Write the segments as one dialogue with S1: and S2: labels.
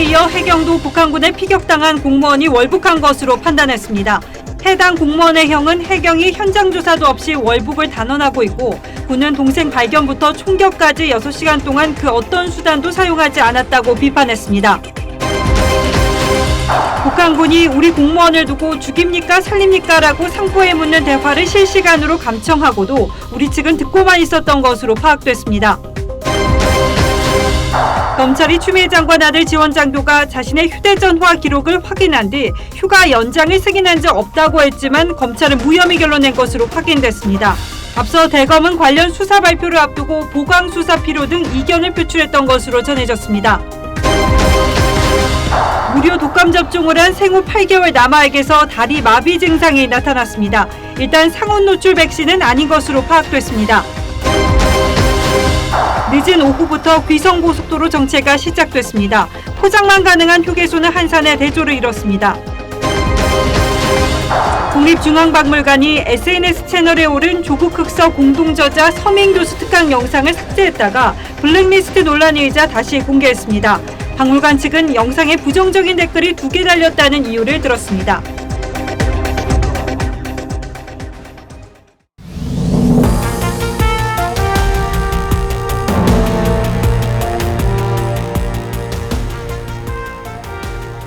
S1: 이에 이어 해경도 북한군에 피격당한 공무원이 월북한 것으로 판단했습니다. 해당 공무원의 형은 해경이 현장 조사도 없이 월북을 단언하고 있고 군은 동생 발견부터 총격까지 6시간 동안 그 어떤 수단도 사용하지 않았다고 비판했습니다. 북한군이 우리 공무원을 두고 죽입니까 살립니까 라고 상포에 묻는 대화를 실시간으로 감청하고도 우리 측은 듣고만 있었던 것으로 파악됐습니다. 검찰이 추미애 장관 아들 지원 장교가 자신의 휴대전화 기록을 확인한 뒤 휴가 연장을 승인한 적 없다고 했지만 검찰은 무혐의 결론낸 것으로 확인됐습니다. 앞서 대검은 관련 수사 발표를 앞두고 보강 수사 필요 등 이견을 표출했던 것으로 전해졌습니다. 무료 독감 접종을 한 생후 8개월 남아에게서 다리 마비 증상이 나타났습니다. 일단 상온 노출 백신은 아닌 것으로 파악됐습니다. 늦은 오후부터 귀성고속도로 정체가 시작됐습니다. 포장만 가능한 휴게소는 한산에 대조를 이뤘습니다. 국립중앙박물관이 SNS 채널에 오른 조국 흑서 공동저자 서민 교수 특강 영상을 삭제했다가 블랙리스트 논란이 일자 다시 공개했습니다. 박물관 측은 영상에 부정적인 댓글이 2개 달렸다는 이유를 들었습니다.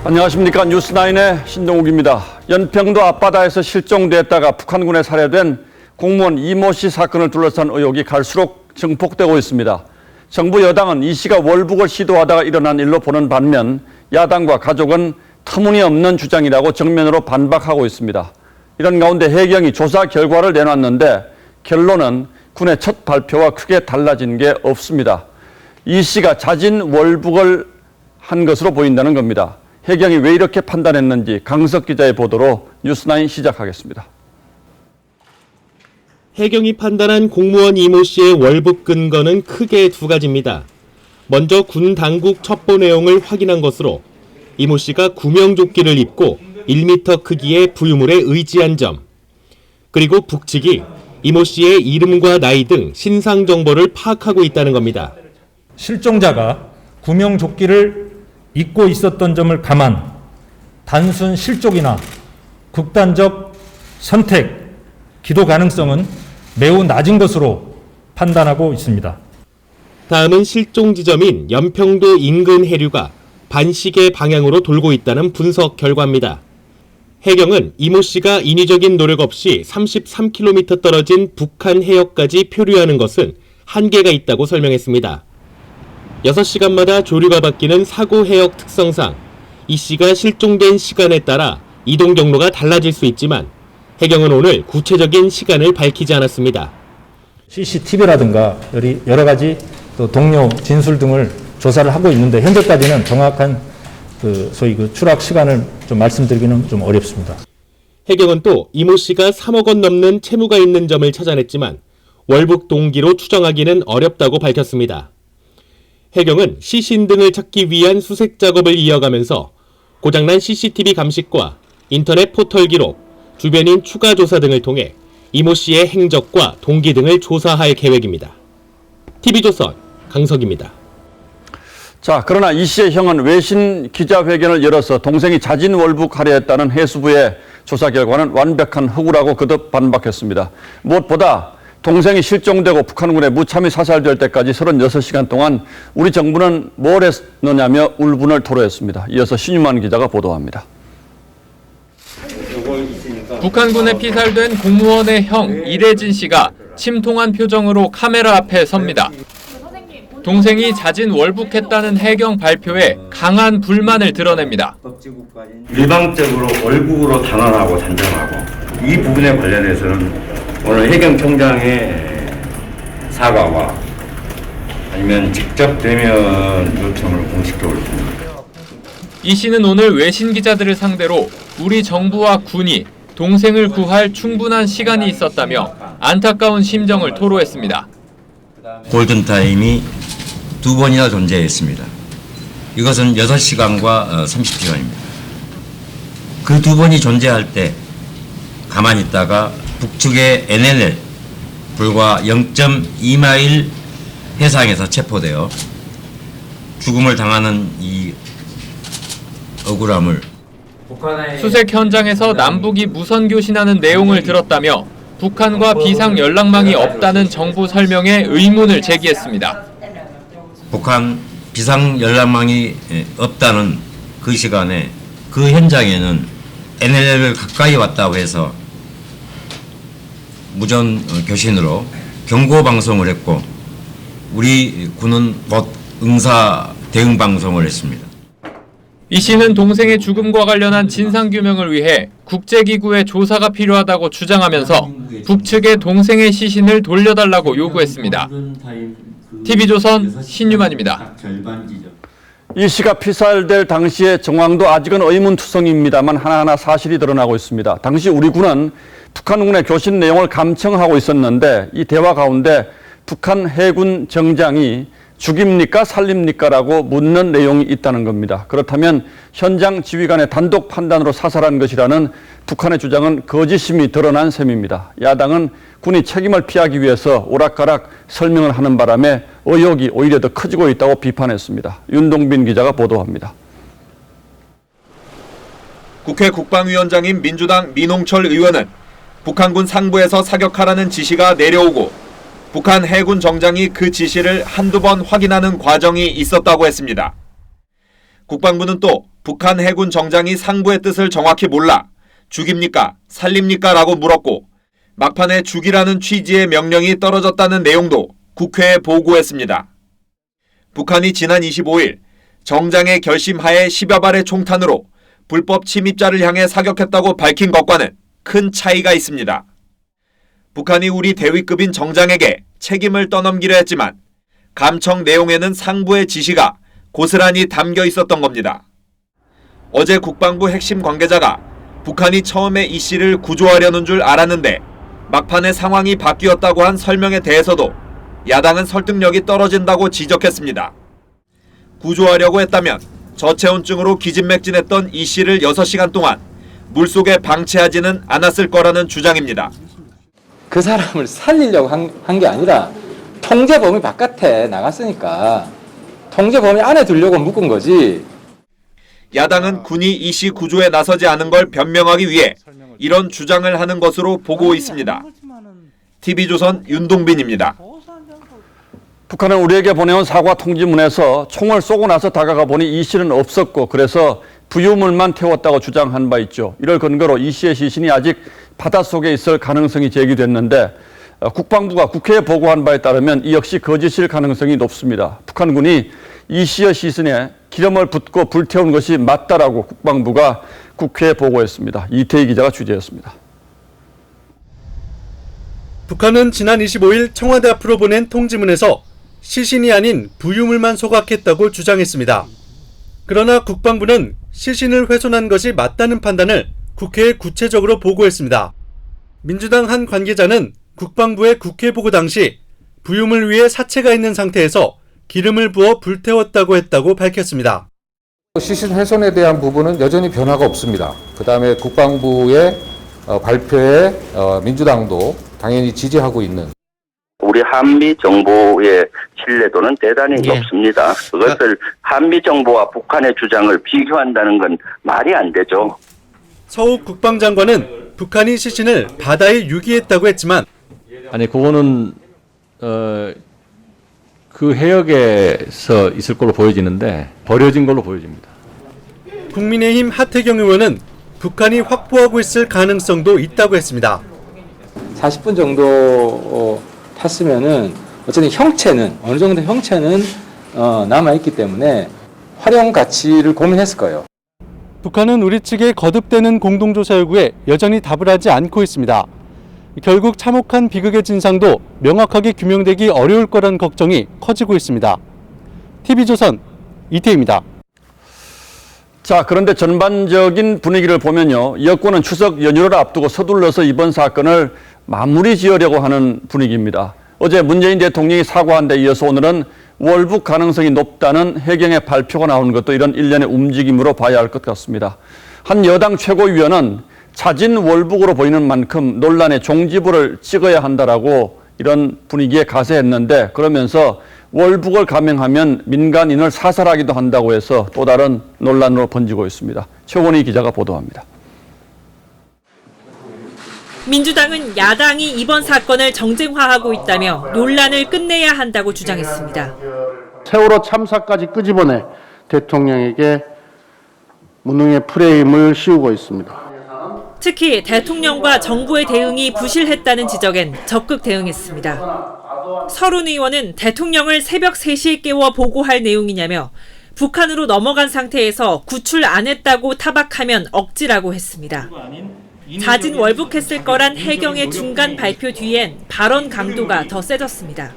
S2: 안녕하십니까. 뉴스9의 신동욱입니다. 연평도 앞바다에서 실종됐다가 북한군에 살해된 공무원 이모 씨 사건을 둘러싼 의혹이 갈수록 증폭되고 있습니다. 정부 여당은 이 씨가 월북을 시도하다가 일어난 일로 보는 반면 야당과 가족은 터무니없는 주장이라고 정면으로 반박하고 있습니다. 이런 가운데 해경이 조사 결과를 내놨는데 결론은 군의 첫 발표와 크게 달라진 게 없습니다. 이 씨가 자진 월북을 한 것으로 보인다는 겁니다. 해경이 왜 이렇게 판단했는지 강석 기자의 보도로 뉴스9 시작하겠습니다.
S3: 해경이 판단한 공무원 이모 씨의 월북 근거는 크게 2가지입니다. 먼저 군 당국 첩보 내용을 확인한 것으로 이모 씨가 구명조끼를 입고 1m 크기의 부유물에 의지한 점, 그리고 북측이 이모 씨의 이름과 나이 등 신상 정보를 파악하고 있다는 겁니다.
S4: 실종자가 구명조끼를 잊고 있었던 점을 감안 단순 실족이나 극단적 선택, 기도 가능성은 매우 낮은 것으로 판단하고 있습니다.
S3: 다음은 실종 지점인 연평도 인근 해류가 반시계 방향으로 돌고 있다는 분석 결과입니다. 해경은 이모 씨가 인위적인 노력 없이 33km 떨어진 북한 해역까지 표류하는 것은 한계가 있다고 설명했습니다. 6시간마다 조류가 바뀌는 사고 해역 특성상 이 씨가 실종된 시간에 따라 이동 경로가 달라질 수 있지만 해경은 오늘 구체적인 시간을 밝히지 않았습니다.
S4: CCTV라든가 여러 가지 또 동료 진술 등을 조사를 하고 있는데 현재까지는 정확한 소위 추락 시간을 좀 말씀드리기는 좀 어렵습니다.
S3: 해경은 또 이모 씨가 3억 원 넘는 채무가 있는 점을 찾아냈지만 월북 동기로 추정하기는 어렵다고 밝혔습니다. 해경은 시신 등을 찾기 위한 수색 작업을 이어가면서 고장난 CCTV 감식과 인터넷 포털 기록, 주변인 추가 조사 등을 통해 이모 씨의 행적과 동기 등을 조사할 계획입니다. TV조선 강석입니다.
S2: 자, 그러나 이 씨의 형은 외신 기자회견을 열어서 동생이 자진 월북하려 했다는 해수부의 조사 결과는 완벽한 허구라고 거듭 반박했습니다. 무엇보다 동생이 실종되고 북한군에 무참히 사살될 때까지 36시간 동안 우리 정부는 뭘 했느냐며 울분을 토로했습니다. 이어서 신유만 기자가 보도합니다.
S5: 북한군에 피살된 공무원의 형 이래진 씨가 침통한 표정으로 카메라 앞에 섭니다. 동생이 자진 월북했다는 해경 발표에 강한 불만을 드러냅니다.
S6: 일방적으로 월북으로 단언하고 단정하고 이 부분에 관련해서는 오늘 해경청장의 사과와 아니면 직접 대면 요청을 공식적으로 드립니다.
S5: 이 씨는 오늘 외신 기자들을 상대로 우리 정부와 군이 동생을 구할 충분한 시간이 있었다며 안타까운 심정을 토로했습니다.
S7: 골든타임이 2번이나 존재했습니다. 이것은 6시간과 30시간입니다. 그 2번이 존재할 때 가만히 있다가 북측의 NLL 불과 0.2마일 해상에서 체포되어 죽음을 당하는 이 억울함을
S5: 수색 현장에서 남북이 무선 교신하는 내용을 들었다며 북한과 비상 연락망이 없다는 정부 설명에 의문을 제기했습니다.
S7: 북한 비상 연락망이 없다는 그 시간에 그 현장에는 NLL을 가까이 왔다고 해서 무전 교신으로 경고 방송을 했고 우리 군은 곧 응사 대응 방송을 했습니다.
S5: 이 씨는 동생의 죽음과 관련한 진상규명을 위해 국제기구의 조사가 필요하다고 주장하면서 북측에 동생의 시신을 돌려달라고 요구했습니다. TV조선 신유만입니다.
S2: 이 씨가 피살될 당시의 정황도 아직은 의문투성입니다만 하나하나 사실이 드러나고 있습니다. 당시 우리 군은 북한군의 교신 내용을 감청하고 있었는데 이 대화 가운데 북한 해군 정장이 죽입니까 살립니까 라고 묻는 내용이 있다는 겁니다. 그렇다면 현장 지휘관의 단독 판단으로 사살한 것이라는 북한의 주장은 거짓임이 드러난 셈입니다. 야당은 군이 책임을 피하기 위해서 오락가락 설명을 하는 바람에 의혹이 오히려 더 커지고 있다고 비판했습니다. 윤동빈 기자가 보도합니다.
S8: 국회 국방위원장인 민주당 민홍철 의원은 북한군 상부에서 사격하라는 지시가 내려오고 북한 해군 정장이 그 지시를 한두 번 확인하는 과정이 있었다고 했습니다. 국방부는 또 북한 해군 정장이 상부의 뜻을 정확히 몰라 죽입니까? 살립니까? 라고 물었고 막판에 죽이라는 취지의 명령이 떨어졌다는 내용도 국회에 보고했습니다. 북한이 지난 25일 정장의 결심하에 10여 발의 총탄으로 불법 침입자를 향해 사격했다고 밝힌 것과는 큰 차이가 있습니다. 북한이 우리 대위급인 정장에게 책임을 떠넘기려 했지만 감청 내용에는 상부의 지시가 고스란히 담겨 있었던 겁니다. 어제 국방부 핵심 관계자가 북한이 처음에 이 씨를 구조하려는 줄 알았는데 막판에 상황이 바뀌었다고 한 설명에 대해서도 야당은 설득력이 떨어진다고 지적했습니다. 구조하려고 했다면 저체온증으로 기진맥진했던 이 씨를 6시간 동안 물속에 방치하지는 않았을 거라는 주장입니다.
S9: 그 사람을 살리려고 한 게 아니라 통제 범위 바깥에 나갔으니까 통제 범위 안에 두려고 묶은 거지.
S8: 야당은 군이 이 씨 구조에 나서지 않은 걸 변명하기 위해 이런 주장을 하는 것으로 보고 있습니다. TV조선 윤동빈입니다.
S2: 북한은 우리에게 보내온 사과 통지문에서 총을 쏘고 나서 다가가 보니 이 씨는 없었고 그래서 부유물만 태웠다고 주장한 바 있죠. 이를 근거로 이 씨의 시신이 아직 바닷속에 있을 가능성이 제기됐는데 국방부가 국회에 보고한 바에 따르면 이 역시 거짓일 가능성이 높습니다. 북한군이 이 씨의 시신에 기름을 붓고 불태운 것이 맞다라고 국방부가 국회에 보고했습니다. 이태희 기자가 취재했습니다.
S10: 북한은 지난 25일 청와대 앞으로 보낸 통지문에서 시신이 아닌 부유물만 소각했다고 주장했습니다. 그러나 국방부는 시신을 훼손한 것이 맞다는 판단을 국회에 구체적으로 보고했습니다. 민주당 한 관계자는 국방부의 국회 보고 당시 부유물 위에 사체가 있는 상태에서 기름을 부어 불태웠다고 했다고 밝혔습니다.
S11: 시신 훼손에 대한 부분은 여전히 변화가 없습니다. 그다음에 국방부의 발표에 민주당도 당연히 지지하고 있는.
S12: 우리 한미 정보의 신뢰도는 대단히 높습니다. 그것을 한미 정보와 북한의 주장을 비교한다는 건 말이 안 되죠.
S10: 서욱 국방장관은 북한이 시신을 바다에 유기했다고 했지만
S13: 그거는 그 해역에서 있을 걸로 보여지는데 버려진 걸로 보여집니다.
S10: 국민의힘 하태경 의원은 북한이 확보하고 있을 가능성도 있다고 했습니다.
S9: 40분 정도 탔으면은 어쨌든 형체는 어느 정도 형체는 남아있기 때문에 활용 가치를 고민했을 거예요.
S10: 북한은 우리 측의 거듭되는 공동조사 요구에 여전히 답을 하지 않고 있습니다. 결국 참혹한 비극의 진상도 명확하게 규명되기 어려울 거란 걱정이 커지고 있습니다. TV조선 이태희입니다.
S2: 자, 그런데 전반적인 분위기를 보면요. 여권은 추석 연휴를 앞두고 서둘러서 이번 사건을 마무리 지으려고 하는 분위기입니다. 어제 문재인 대통령이 사과한 데 이어서 오늘은 월북 가능성이 높다는 해경의 발표가 나오는 것도 이런 일련의 움직임으로 봐야 할 것 같습니다. 한 여당 최고위원은 자진 월북으로 보이는 만큼 논란의 종지부를 찍어야 한다라고 이런 분위기에 가세했는데 그러면서 월북을 감행하면 민간인을 사살하기도 한다고 해서 또 다른 논란으로 번지고 있습니다. 최원희 기자가 보도합니다.
S1: 민주당은 야당이 이번 사건을 정쟁화하고 있다며 논란을 끝내야 한다고 주장했습니다.
S14: 세월호 참사까지 끄집어내 대통령에게 무능의 프레임을 씌우고 있습니다.
S1: 특히 대통령과 정부의 대응이 부실했다는 지적엔 적극 대응했습니다. 서른 의원은 대통령을 새벽 3시에 깨워 보고할 내용이냐며 북한으로 넘어간 상태에서 구출 안 했다고 타박하면 억지라고 했습니다. 자진 월북했을 거란 해경의 중간 발표 뒤엔 발언 강도가 더 세졌습니다.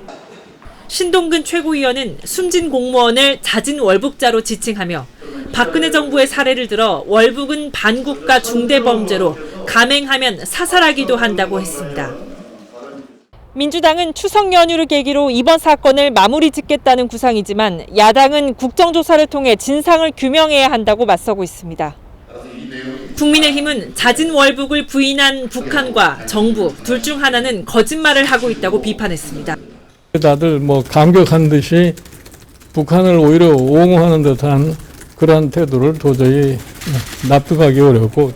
S1: 신동근 최고위원은 숨진 공무원을 자진 월북자로 지칭하며 박근혜 정부의 사례를 들어 월북은 반국가 중대범죄로 감행하면 사살하기도 한다고 했습니다. 민주당은 추석 연휴를 계기로 이번 사건을 마무리 짓겠다는 구상이지만 야당은 국정조사를 통해 진상을 규명해야 한다고 맞서고 있습니다. 국민의힘은 자진 월북을 부인한 북한과 정부 둘 중 하나는 거짓말을 하고 있다고 비판했습니다.
S15: 다들 감격한 듯이 북한을 오히려 옹호하는 듯한 그런 태도를 도저히 납득하기 어렵고.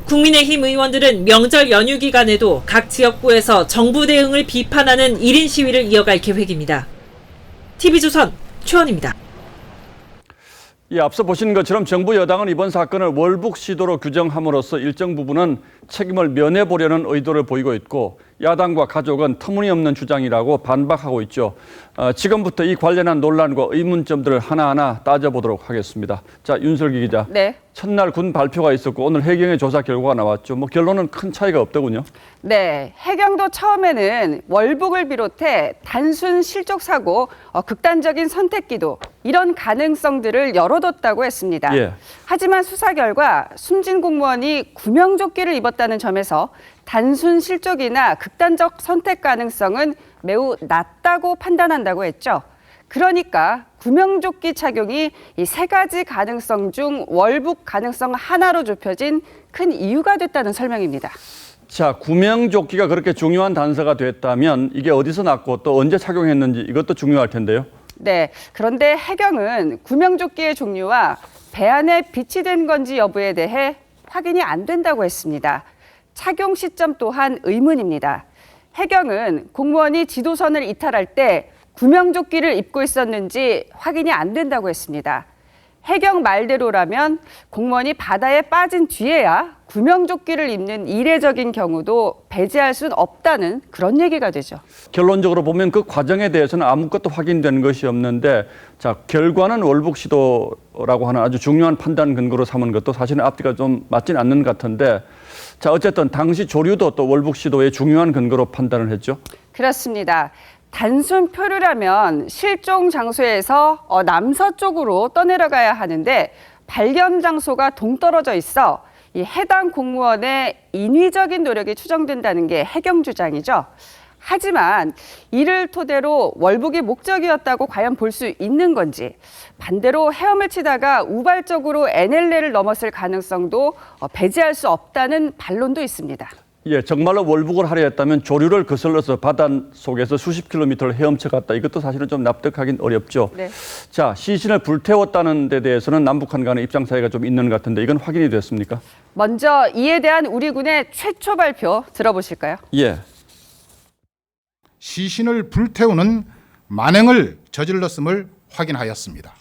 S1: 국민의힘 의원들은 명절 연휴 기간에도 각 지역구에서 정부 대응을 비판하는 1인 시위를 이어갈 계획입니다. TV조선 최원입니다.
S2: 앞서 보신 것처럼 정부 여당은 이번 사건을 월북 시도로 규정함으로써 일정 부분은 책임을 면해보려는 의도를 보이고 있고 야당과 가족은 터무니없는 주장이라고 반박하고 있죠. 지금부터 이 관련한 논란과 의문점들을 하나하나 따져보도록 하겠습니다. 자, 윤설기 기자.
S16: 네.
S2: 첫날 군 발표가 있었고 오늘 해경의 조사 결과가 나왔죠. 결론은 큰 차이가 없더군요.
S16: 네, 해경도 처음에는 월북을 비롯해 단순 실족 사고, 극단적인 선택 기도 이런 가능성들을 열어뒀다고 했습니다.
S2: 예.
S16: 하지만 수사 결과 숨진 공무원이 구명조끼를 입었다는 점에서 단순 실족이나 극단적 선택 가능성은 매우 낮다고 판단한다고 했죠. 그러니까 구명조끼 착용이 이 3가지 가능성 중 월북 가능성 하나로 좁혀진 큰 이유가 됐다는 설명입니다.
S2: 자, 구명조끼가 그렇게 중요한 단서가 됐다면 이게 어디서 났고 또 언제 착용했는지 이것도 중요할 텐데요.
S16: 네, 그런데 해경은 구명조끼의 종류와 배 안에 비치된 건지 여부에 대해 확인이 안 된다고 했습니다. 착용 시점 또한 의문입니다. 해경은 공무원이 지도선을 이탈할 때 구명조끼를 입고 있었는지 확인이 안 된다고 했습니다. 해경 말대로라면 공무원이 바다에 빠진 뒤에야 구명조끼를 입는 이례적인 경우도 배제할 수는 없다는 그런 얘기가 되죠.
S2: 결론적으로 보면 그 과정에 대해서는 아무것도 확인된 것이 없는데 자, 결과는 월북 시도라고 하는 아주 중요한 판단 근거로 삼은 것도 사실은 앞뒤가 좀 맞지는 않는 것 같은데 자, 어쨌든 당시 조류도 또 월북 시도의 중요한 근거로 판단을 했죠.
S16: 그렇습니다. 단순 표류라면 실종 장소에서 남서쪽으로 떠내려가야 하는데 발견 장소가 동떨어져 있어 이 해당 공무원의 인위적인 노력이 추정된다는 게 해경 주장이죠. 하지만 이를 토대로 월북이 목적이었다고 과연 볼 수 있는 건지 반대로 헤엄을 치다가 우발적으로 NLL을 넘었을 가능성도 배제할 수 없다는 반론도 있습니다.
S2: 예, 정말로 월북을 하려 했다면 조류를 거슬러서 바다 속에서 수십 킬로미터를 헤엄쳐 갔다. 이것도 사실은 좀 납득하긴 어렵죠.
S16: 네.
S2: 자, 시신을 불태웠다는 데 대해서는 남북한 간의 입장 차이가 좀 있는 것 같은데 이건 확인이 됐습니까?
S16: 먼저 이에 대한 우리 군의 최초 발표 들어보실까요?
S2: 예.
S17: 시신을 불태우는 만행을 저질렀음을 확인하였습니다.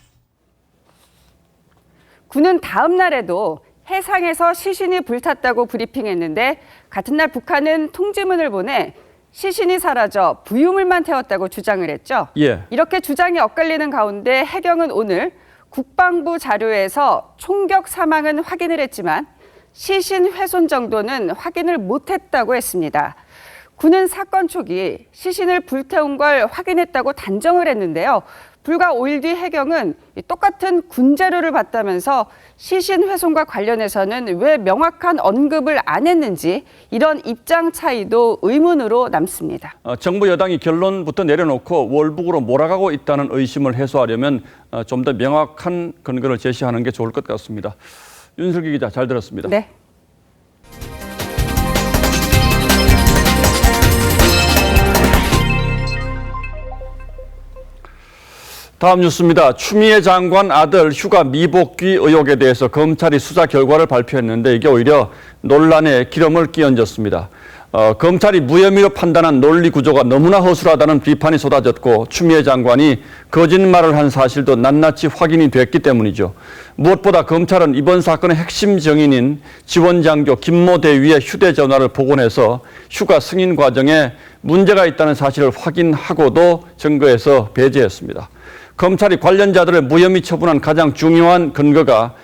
S16: 군은 다음 날에도 해상에서 시신이 불탔다고 브리핑했는데 같은 날 북한은 통지문을 보내 시신이 사라져 부유물만 태웠다고 주장을 했죠.
S2: 예.
S16: 이렇게 주장이 엇갈리는 가운데 해경은 오늘 국방부 자료에서 총격 사망은 확인을 했지만 시신 훼손 정도는 확인을 못했다고 했습니다. 군은 사건 초기 시신을 불태운 걸 확인했다고 단정을 했는데요. 불과 5일 뒤 해경은 똑같은 군 자료를 봤다면서 시신 훼손과 관련해서는 왜 명확한 언급을 안 했는지 이런 입장 차이도 의문으로 남습니다.
S2: 정부 여당이 결론부터 내려놓고 월북으로 몰아가고 있다는 의심을 해소하려면 좀 더 명확한 근거를 제시하는 게 좋을 것 같습니다. 윤슬기 기자 잘 들었습니다.
S16: 네.
S2: 다음 뉴스입니다. 추미애 장관 아들 휴가 미복귀 의혹에 대해서 검찰이 수사 결과를 발표했는데 이게 오히려 논란에 기름을 끼얹었습니다. 검찰이 무혐의로 판단한 논리 구조가 너무나 허술하다는 비판이 쏟아졌고 추미애 장관이 거짓말을 한 사실도 낱낱이 확인이 됐기 때문이죠. 무엇보다 검찰은 이번 사건의 핵심 증인인 지원장교 김모 대위의 휴대전화를 복원해서 휴가 승인 과정에 문제가 있다는 사실을 확인하고도 증거에서 배제했습니다. 검찰이 관련자들을 무혐의 처분한 가장 중요한 근거가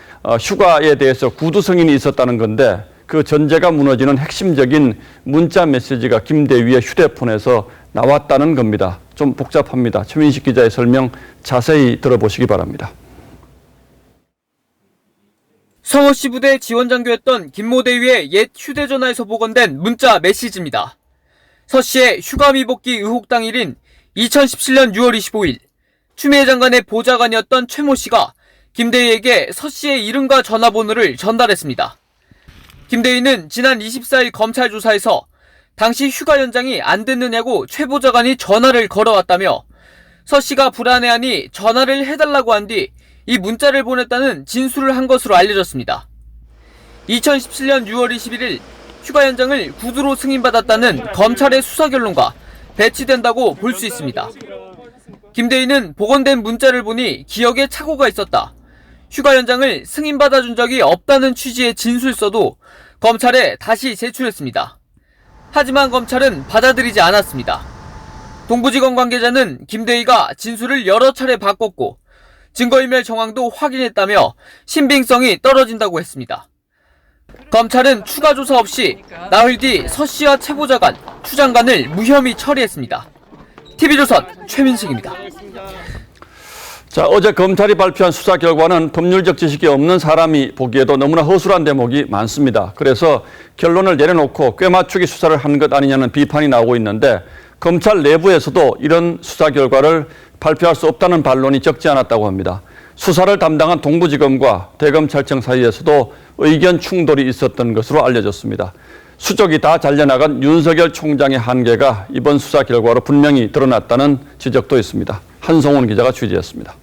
S2: 휴가에 대해서 구두 승인이 있었다는 건데 그 전제가 무너지는 핵심적인 문자 메시지가 김 대위의 휴대폰에서 나왔다는 겁니다. 좀 복잡합니다. 최민식 기자의 설명 자세히 들어보시기 바랍니다.
S18: 서울시 부대 지원장교였던 김모 대위의 옛 휴대전화에서 복원된 문자 메시지입니다. 서 씨의 휴가 미복귀 의혹 당일인 2017년 6월 25일 추미애 장관의 보좌관이었던 최모 씨가 김 대위에게 서 씨의 이름과 전화번호를 전달했습니다. 김 대위는 지난 24일 검찰 조사에서 당시 휴가 연장이 안 됐느냐고 최 보좌관이 전화를 걸어왔다며 서 씨가 불안해하니 전화를 해달라고 한 뒤 이 문자를 보냈다는 진술을 한 것으로 알려졌습니다. 2017년 6월 21일 휴가 연장을 구두로 승인받았다는 검찰의 수사 결론과 배치된다고 볼 수 있습니다. 김 대위는 복원된 문자를 보니 기억에 착오가 있었다. 휴가 연장을 승인받아준 적이 없다는 취지의 진술서도 검찰에 다시 제출했습니다. 하지만 검찰은 받아들이지 않았습니다. 동부지검 관계자는 김 대위가 진술을 여러 차례 바꿨고 증거인멸 정황도 확인했다며 신빙성이 떨어진다고 했습니다. 검찰은 추가 조사 없이 나흘 뒤 서 씨와 최 보좌관, 추 장관을 무혐의 처리했습니다. TV조선 최민식입니다.
S2: 자, 어제 검찰이 발표한 수사 결과는 법률적 지식이 없는 사람이 보기에도 너무나 허술한 대목이 많습니다. 그래서 결론을 내려놓고 꿰맞추기 수사를 한 것 아니냐는 비판이 나오고 있는데 검찰 내부에서도 이런 수사 결과를 발표할 수 없다는 반론이 적지 않았다고 합니다. 수사를 담당한 동부지검과 대검찰청 사이에서도 의견 충돌이 있었던 것으로 알려졌습니다. 수족이 다 잘려나간 윤석열 총장의 한계가 이번 수사 결과로 분명히 드러났다는 지적도 있습니다. 한송훈 기자가 취재했습니다.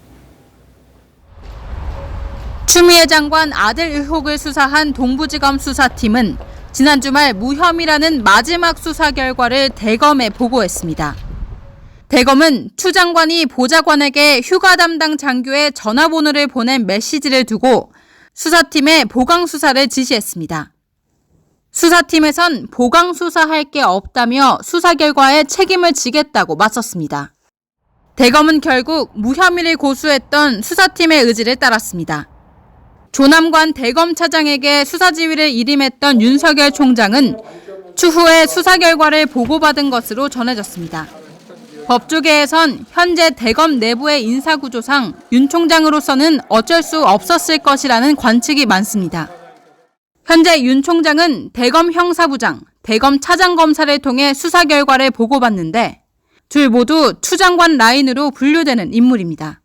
S19: 추미애 장관 아들 의혹을 수사한 동부지검 수사팀은 지난 주말 무혐의라는 마지막 수사 결과를 대검에 보고했습니다. 대검은 추 장관이 보좌관에게 휴가 담당 장교의 전화번호를 보낸 메시지를 두고 수사팀에 보강 수사를 지시했습니다. 수사팀에선 보강 수사할 게 없다며 수사 결과에 책임을 지겠다고 맞섰습니다. 대검은 결국 무혐의를 고수했던 수사팀의 의지를 따랐습니다. 조남관 대검차장에게 수사 지휘를 일임했던 윤석열 총장은 추후에 수사 결과를 보고받은 것으로 전해졌습니다. 법조계에선 현재 대검 내부의 인사구조상 윤 총장으로서는 어쩔 수 없었을 것이라는 관측이 많습니다. 현재 윤 총장은 대검 형사부장, 대검 차장검사를 통해 수사 결과를 보고받는데 둘 모두 추 장관 라인으로 분류되는 인물입니다.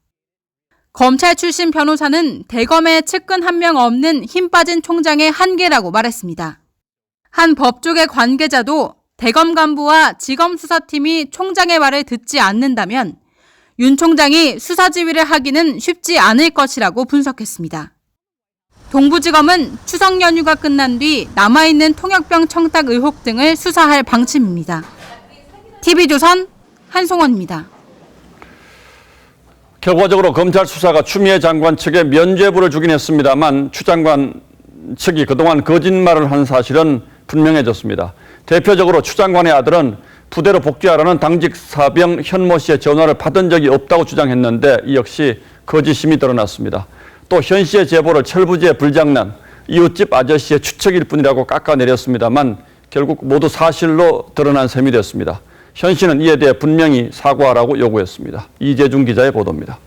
S19: 검찰 출신 변호사는 대검에 측근 한 명 없는 힘 빠진 총장의 한계라고 말했습니다. 한 법조계 관계자도 대검 간부와 지검 수사팀이 총장의 말을 듣지 않는다면 윤 총장이 수사 지휘를 하기는 쉽지 않을 것이라고 분석했습니다. 동부지검은 추석 연휴가 끝난 뒤 남아있는 통역병 청탁 의혹 등을 수사할 방침입니다. TV조선 한송원입니다.
S2: 결과적으로 검찰 수사가 추미애 장관 측에 면죄부를 주긴 했습니다만 추 장관 측이 그동안 거짓말을 한 사실은 분명해졌습니다. 대표적으로 추 장관의 아들은 부대로 복귀하라는 당직 사병 현모 씨의 전화를 받은 적이 없다고 주장했는데 이 역시 거짓임이 드러났습니다. 또 현 씨의 제보를 철부지의 불장난, 이웃집 아저씨의 추측일 뿐이라고 깎아내렸습니다만 결국 모두 사실로 드러난 셈이 됐습니다. 현 씨는 이에 대해 분명히 사과하라고 요구했습니다. 이재중 기자의 보도입니다.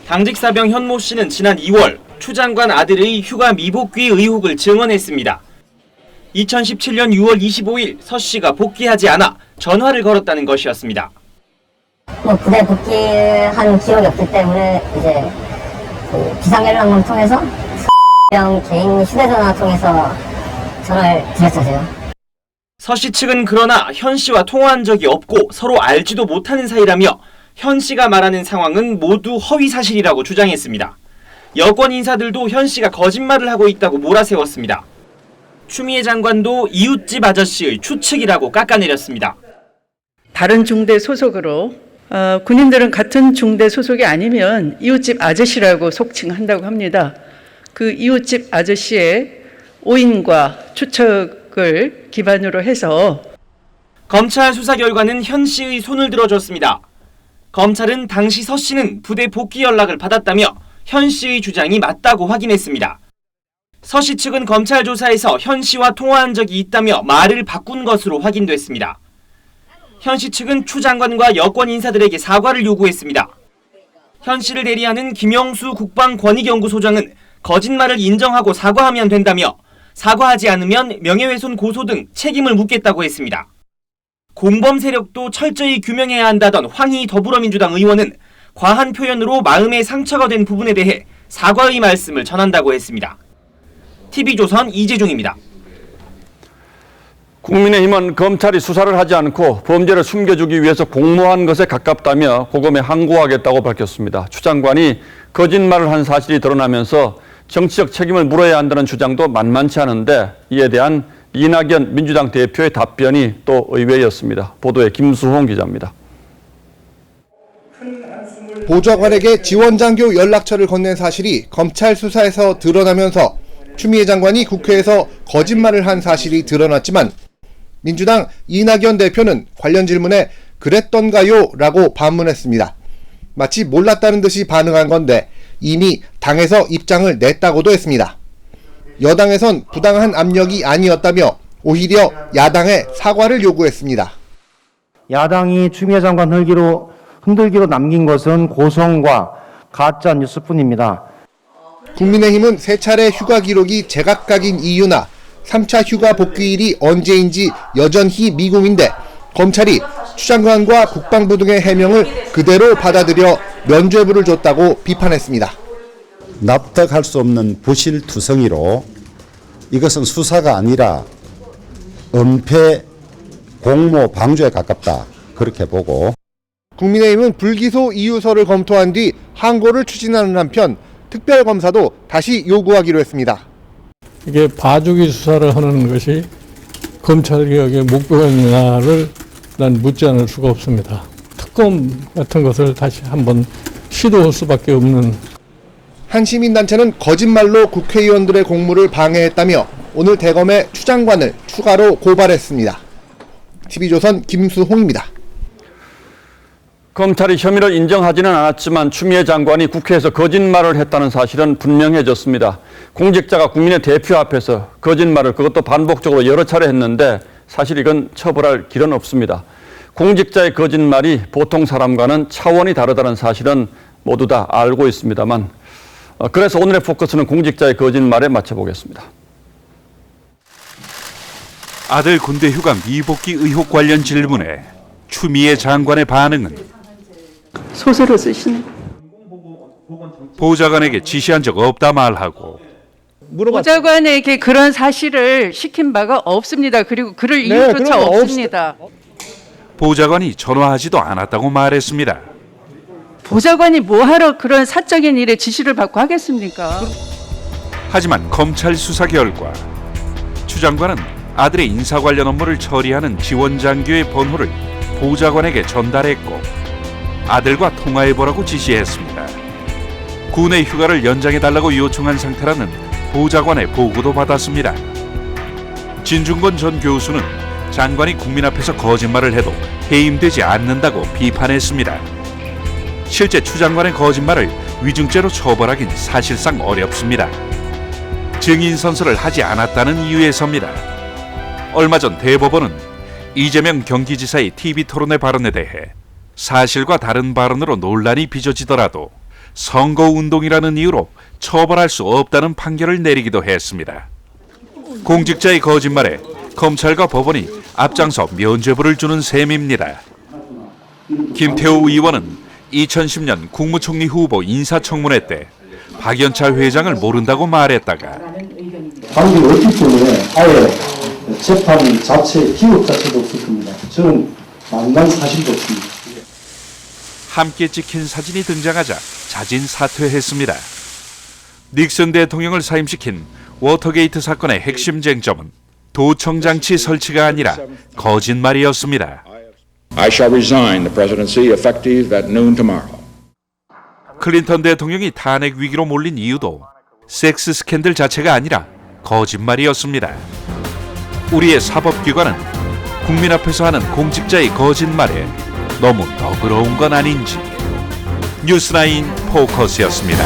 S20: 당직 사병 현모 씨는 지난 2월 추 장관 아들의 휴가 미복귀 의혹을 증언했습니다. 2017년 6월 25일 서 씨가 복귀하지 않아 전화를 걸었다는 것이었습니다.
S21: 부대 복귀한 기억이 없기 때문에 이제 비상연락망 통해서 형 개인 휴대전화 통해서 전화를 드렸어요.
S20: 서 씨 측은 그러나 현 씨와 통화한 적이 없고 서로 알지도 못하는 사이라며 현 씨가 말하는 상황은 모두 허위 사실이라고 주장했습니다. 여권 인사들도 현 씨가 거짓말을 하고 있다고 몰아세웠습니다. 추미애 장관도 이웃집 아저씨의 추측이라고 깎아내렸습니다.
S4: 다른 중대 소속으로 군인들은 같은 중대 소속이 아니면 이웃집 아저씨라고 속칭한다고 합니다. 그 이웃집 아저씨의 오인과 추측을 기반으로 해서
S20: 검찰 수사 결과는 현 씨의 손을 들어줬습니다. 검찰은 당시 서 씨는 부대 복귀 연락을 받았다며 현 씨의 주장이 맞다고 확인했습니다. 서 씨 측은 검찰 조사에서 현 씨와 통화한 적이 있다며 말을 바꾼 것으로 확인됐습니다. 현 씨 측은 추 장관과 여권 인사들에게 사과를 요구했습니다. 현 씨를 대리하는 김영수 국방권익연구소장은 거짓말을 인정하고 사과하면 된다며 사과하지 않으면 명예훼손 고소 등 책임을 묻겠다고 했습니다. 공범 세력도 철저히 규명해야 한다던 황희 더불어민주당 의원은 과한 표현으로 마음에 상처가 된 부분에 대해 사과의 말씀을 전한다고 했습니다. TV조선 이재중입니다.
S2: 국민의힘은 검찰이 수사를 하지 않고 범죄를 숨겨주기 위해서 공모한 것에 가깝다며 고검에 항고하겠다고 밝혔습니다. 추 장관이 거짓말을 한 사실이 드러나면서 정치적 책임을 물어야 한다는 주장도 만만치 않은데 이에 대한 이낙연 민주당 대표의 답변이 또 의외였습니다. 보도에 김수홍 기자입니다.
S22: 보좌관에게 지원장교 연락처를 건넨 사실이 검찰 수사에서 드러나면서 추미애 장관이 국회에서 거짓말을 한 사실이 드러났지만 민주당 이낙연 대표는 관련 질문에 그랬던가요? 라고 반문했습니다. 마치 몰랐다는 듯이 반응한 건데 이미 당에서 입장을 냈다고도 했습니다. 여당에선 부당한 압력이 아니었다며 오히려 야당에 사과를 요구했습니다.
S23: 야당이 추미애 장관 흔들기로 남긴 것은 고성과 가짜 뉴스뿐입니다.
S22: 국민의힘은 세 차례 휴가 기록이 제각각인 이유나 3차 휴가 복귀일이 언제인지 여전히 미궁인데 검찰이 추 장관과 국방부 등의 해명을 그대로 받아들여 면죄부를 줬다고 비판했습니다.
S24: 납득할 수 없는 부실투성이로 이것은 수사가 아니라 은폐 공모 방조에 가깝다 그렇게 보고
S22: 국민의힘은 불기소 이유서를 검토한 뒤 항고를 추진하는 한편 특별검사도 다시 요구하기로 했습니다.
S15: 이게 봐주기 수사를 하는 것이 검찰개혁의 목표였냐를 난 묻지 않을 수가 없습니다. 특검 같은 것을 다시 한번 시도할 수밖에 없는.
S22: 한 시민단체는 거짓말로 국회의원들의 공무를 방해했다며 오늘 대검에 추 장관을 추가로 고발했습니다. TV조선 김수홍입니다.
S2: 검찰이 혐의를 인정하지는 않았지만 추미애 장관이 국회에서 거짓말을 했다는 사실은 분명해졌습니다. 공직자가 국민의 대표 앞에서 거짓말을 그것도 반복적으로 여러 차례 했는데 사실 이건 처벌할 길은 없습니다. 공직자의 거짓말이 보통 사람과는 차원이 다르다는 사실은 모두 다 알고 있습니다만 그래서 오늘의 포커스는 공직자의 거짓말에 맞춰보겠습니다.
S25: 아들 군대 휴가 미복귀 의혹 관련 질문에 추미애 장관의 반응은
S4: 소설을 쓰시네.
S25: 보좌관에게 지시한 적 없다 말하고
S4: 보좌관에게 그런 사실을 시킨 바가 없습니다. 그리고 그럴 이유조차 없습니다.
S25: 보좌관이 전화하지도 않았다고 말했습니다.
S4: 보좌관이 뭐하러 그런 사적인 일에 지시를 받고 하겠습니까?
S25: 하지만 검찰 수사 결과 추 장관은 아들의 인사 관련 업무를 처리하는 지원장교의 번호를 보좌관에게 전달했고 아들과 통화해보라고 지시했습니다. 군의 휴가를 연장해달라고 요청한 상태라는 보좌관의 보고도 받았습니다. 진중권 전 교수는 장관이 국민 앞에서 거짓말을 해도 해임되지 않는다고 비판했습니다. 실제 추 장관의 거짓말을 위증죄로 처벌하긴 사실상 어렵습니다. 증인 선서를 하지 않았다는 이유에서입니다. 얼마 전 대법원은 이재명 경기지사의 TV 토론회 발언에 대해 사실과 다른 발언으로 논란이 빚어지더라도 선거운동이라는 이유로 처벌할 수 없다는 판결을 내리기도 했습니다. 공직자의 거짓말에 검찰과 법원이 앞장서 면죄부를 주는 셈입니다. 김태우 의원은 2010년 국무총리 후보 인사청문회 때 박연차 회장을 모른다고 말했다가
S23: 관계가 없기 때문에 아예 재판 자체 기록 자체도 없을 겁니다. 저는 만난 사실도 없습니다.
S25: 함께 찍힌 사진이 등장하자 자진 사퇴했습니다. 닉슨 대통령을 사임시킨 워터게이트 사건의 핵심 쟁점은 도청 장치 설치가 아니라 거짓말이었습니다.
S3: I shall resign the presidency effective at noon tomorrow.
S25: 클린턴 대통령이 탄핵 위기로 몰린 이유도 섹스 스캔들 자체가 아니라 거짓말이었습니다. 우리의 사법기관은 국민 앞에서 하는 공직자의 거짓말에 너무 너그러운 건 아닌지. 뉴스나인 포커스였습니다.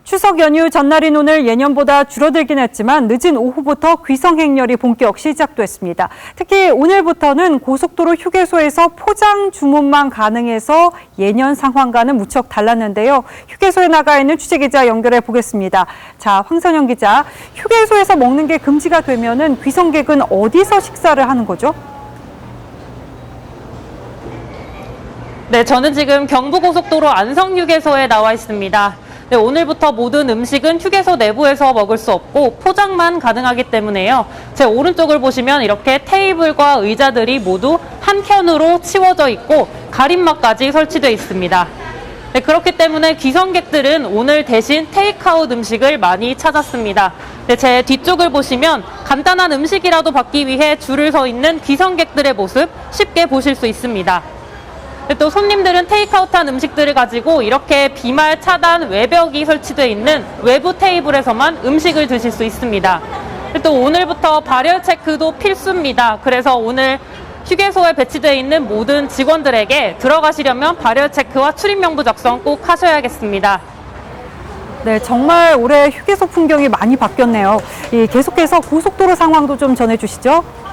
S1: 추석 연휴 전날인 오늘 예년보다 줄어들긴 했지만 늦은 오후부터 귀성 행렬이 본격 시작됐습니다. 특히 오늘부터는 고속도로 휴게소에서 포장 주문만 가능해서 예년 상황과는 무척 달랐는데요. 휴게소에 나가 있는 취재기자 연결해 보겠습니다. 자, 황선영 기자, 휴게소에서 먹는 게 금지가 되면은 귀성객은 어디서 식사를 하는 거죠?
S5: 네, 저는 지금 경부고속도로 안성휴게소에 나와 있습니다. 네, 오늘부터 모든 음식은 휴게소 내부에서 먹을 수 없고 포장만 가능하기 때문에요. 제 오른쪽을 보시면 이렇게 테이블과 의자들이 모두 한 켠으로 치워져 있고 가림막까지 설치되어 있습니다. 네, 그렇기 때문에 귀성객들은 오늘 대신 테이크아웃 음식을 많이 찾았습니다. 네, 제 뒤쪽을 보시면 간단한 음식이라도 받기 위해 줄을 서 있는 귀성객들의 모습 쉽게 보실 수 있습니다. 또 손님들은 테이크아웃한 음식들을 가지고 이렇게 비말 차단 외벽이 설치되어 있는 외부 테이블에서만 음식을 드실 수 있습니다. 또 오늘부터 발열 체크도 필수입니다. 그래서 오늘 휴게소에 배치되어 있는 모든 직원들에게 들어가시려면 발열 체크와 출입명부 작성 꼭 하셔야겠습니다.
S1: 네, 정말 올해 휴게소 풍경이 많이 바뀌었네요. 계속해서 고속도로 상황도 좀 전해주시죠.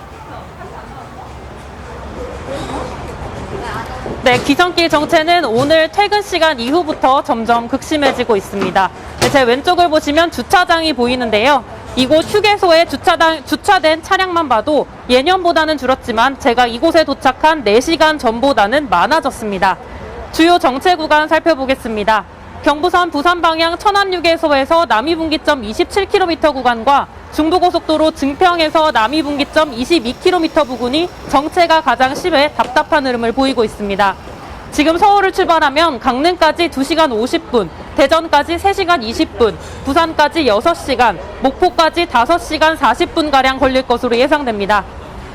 S5: 네, 귀성길 정체는 오늘 퇴근 시간 이후부터 점점 극심해지고 있습니다. 네, 제 왼쪽을 보시면 주차장이 보이는데요. 이곳 휴게소에 주차된 차량만 봐도 예년보다는 줄었지만 제가 이곳에 도착한 4시간 전보다는 많아졌습니다. 주요 정체 구간 살펴보겠습니다. 경부선 부산 방향 천안휴게소에서 남이분기점 27km 구간과 중부고속도로 증평에서 남이분기점 22km 부근이 정체가 가장 심해 답답한 흐름을 보이고 있습니다. 지금 서울을 출발하면 강릉까지 2시간 50분, 대전까지 3시간 20분, 부산까지 6시간, 목포까지 5시간 40분가량 걸릴 것으로 예상됩니다.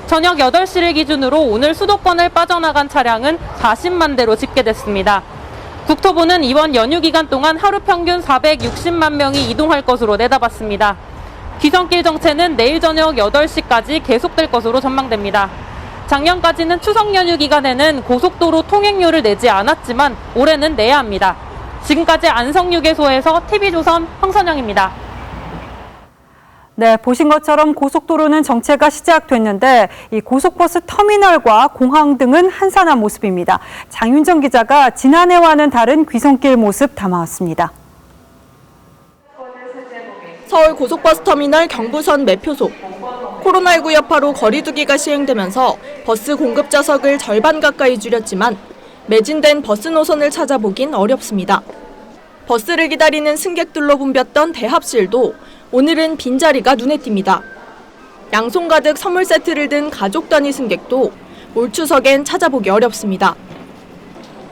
S5: 저녁 8시를 기준으로 오늘 수도권을 빠져나간 차량은 40만 대로 집계됐습니다. 국토부는 이번 연휴 기간 동안 하루 평균 460만 명이 이동할 것으로 내다봤습니다. 귀성길 정체는 내일 저녁 8시까지 계속될 것으로 전망됩니다. 작년까지는 추석 연휴 기간에는 고속도로 통행료를 내지 않았지만 올해는 내야 합니다. 지금까지 안성휴게소에서 TV조선 황선영입니다.
S1: 네, 보신 것처럼 고속도로는 정체가 시작됐는데 이 고속버스 터미널과 공항 등은 한산한 모습입니다. 장윤정 기자가 지난해와는 다른 귀성길 모습 담아왔습니다.
S6: 서울 고속버스 터미널 경부선 매표소. 코로나19 여파로 거리두기가 시행되면서 버스 공급 좌석을 절반 가까이 줄였지만 매진된 버스 노선을 찾아보긴 어렵습니다. 버스를 기다리는 승객들로 붐볐던 대합실도 오늘은 빈자리가 눈에 띕니다. 양손 가득 선물 세트를 든 가족 단위 승객도 올 추석엔 찾아보기 어렵습니다.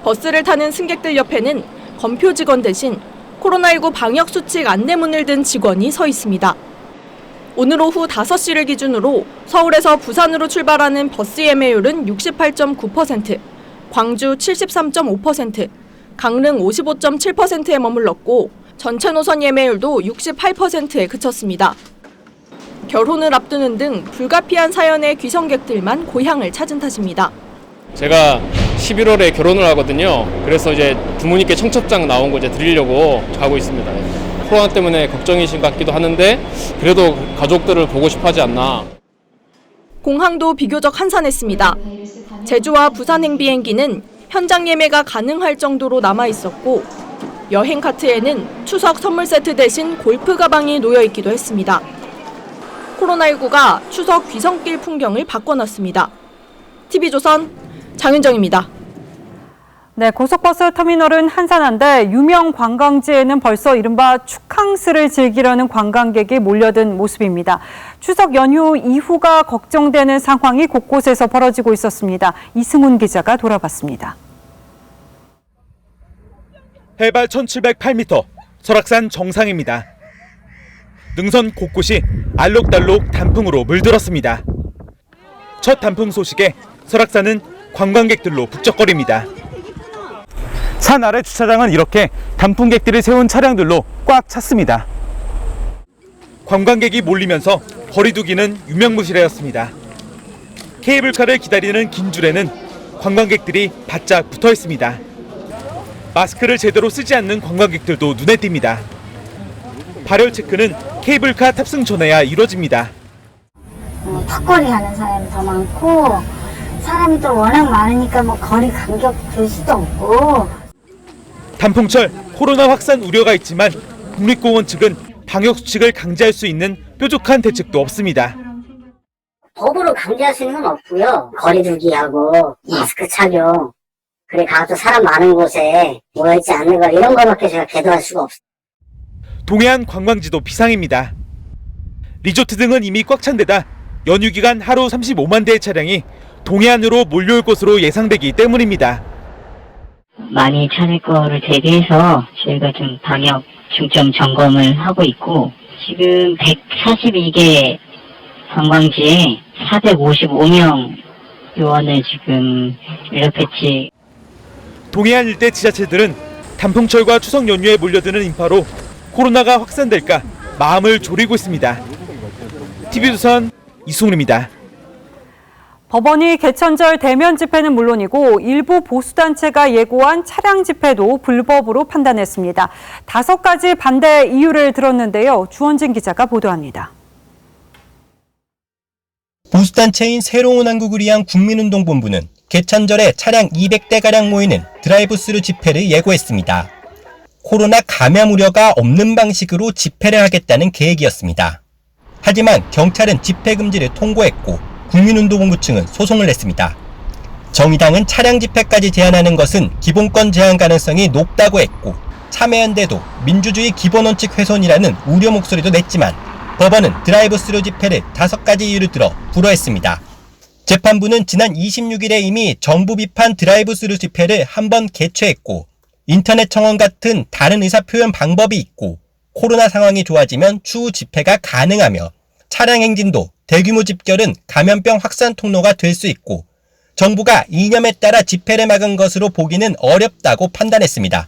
S6: 버스를 타는 승객들 옆에는 검표 직원 대신 코로나19 방역수칙 안내문을 든 직원이 서 있습니다. 오늘 오후 5시를 기준으로 서울에서 부산으로 출발하는 버스 예매율은 68.9%, 광주 73.5%, 강릉 55.7%에 머물렀고 전체 노선 예매율도 68%에 그쳤습니다. 결혼을 앞두는 등 불가피한 사연의 귀성객들만 고향을 찾은 탓입니다.
S7: 제가 11월에 결혼을 하거든요. 그래서 이제 부모님께 청첩장 나온 거 이제 드리려고 가고 있습니다. 코로나 때문에 걱정이신 것 같기도 하는데 그래도 가족들을 보고 싶어 하지 않나.
S6: 공항도 비교적 한산했습니다. 제주와 부산 행비행기는 현장 예매가 가능할 정도로 남아 있었고 여행 카트에는 추석 선물 세트 대신 골프 가방이 놓여 있기도 했습니다. 코로나19가 추석 귀성길 풍경을 바꿔놨습니다. TV조선 장윤정입니다.
S1: 네, 고속버스 터미널은 한산한데 유명 관광지에는 벌써 이른바 축캉스를 즐기려는 관광객이 몰려든 모습입니다. 추석 연휴 이후가 걱정되는 상황이 곳곳에서 벌어지고 있었습니다. 이승훈 기자가 돌아봤습니다.
S8: 해발 1708m, 설악산 정상입니다. 능선 곳곳이 알록달록 단풍으로 물들었습니다. 첫 단풍 소식에 설악산은 관광객들로 북적거립니다. 산 아래 주차장은 이렇게 단풍객들이 세운 차량들로 꽉 찼습니다. 관광객이 몰리면서 거리두기는 유명무실해졌습니다. 케이블카를 기다리는 긴 줄에는 관광객들이 바짝 붙어 있습니다. 마스크를 제대로 쓰지 않는 관광객들도 눈에 띕니다. 발열 체크는 케이블카 탑승 전에야 이루어집니다.
S21: 턱걸이 하는 사람이 더 많고 사람이 또 워낙 많으니까 뭐 거리 간격 둘 수도 없고.
S8: 단풍철 코로나 확산 우려가 있지만 국립공원 측은 방역 수칙을 강제할 수 있는 뾰족한 대책도 없습니다.
S21: 법으로 강제할 수 있는 건 없고요. 거리두기하고 마스크 착용, 그리고 가서 사람 많은 곳에 모여있지 않는 거 이런 거밖에 제가 계도할 수가 없어요.
S8: 동해안 관광지도 비상입니다. 리조트 등은 이미 꽉 찬 데다 연휴 기간 하루 35만 대의 차량이 동해안으로 몰려올 것으로 예상되기 때문입니다.
S21: 많이 찾을 거를 대비해서 저희가 좀 방역 중점 점검을 하고 있고 지금 142개 관광지에 455명 요원을 지금 인력 배치.
S8: 동해안 일대 지자체들은 단풍철과 추석 연휴에 몰려드는 인파로 코로나가 확산될까 마음을 졸이고 있습니다. TV조선 이승훈입니다.
S1: 법원이 개천절 대면 집회는 물론이고 일부 보수단체가 예고한 차량 집회도 불법으로 판단했습니다. 5가지 반대 이유를 들었는데요. 주원진 기자가 보도합니다.
S9: 보수단체인 새로운 한국을 위한 국민운동본부는 개천절에 차량 200대가량 모이는 드라이브스루 집회를 예고했습니다. 코로나 감염 우려가 없는 방식으로 집회를 하겠다는 계획이었습니다. 하지만 경찰은 집회 금지를 통고했고 국민운동본부 측은 소송을 냈습니다. 정의당은 차량 집회까지 제한하는 것은 기본권 제한 가능성이 높다고 했고 참여연대도 민주주의 기본원칙 훼손이라는 우려 목소리도 냈지만 법원은 드라이브스루 집회를 5가지 이유를 들어 불허했습니다. 재판부는 지난 26일에 이미 정부 비판 드라이브스루 집회를 한 번 개최했고 인터넷 청원 같은 다른 의사표현 방법이 있고 코로나 상황이 좋아지면 추후 집회가 가능하며 차량 행진도 대규모 집결은 감염병 확산 통로가 될 수 있고 정부가 이념에 따라 집회를 막은 것으로 보기는 어렵다고 판단했습니다.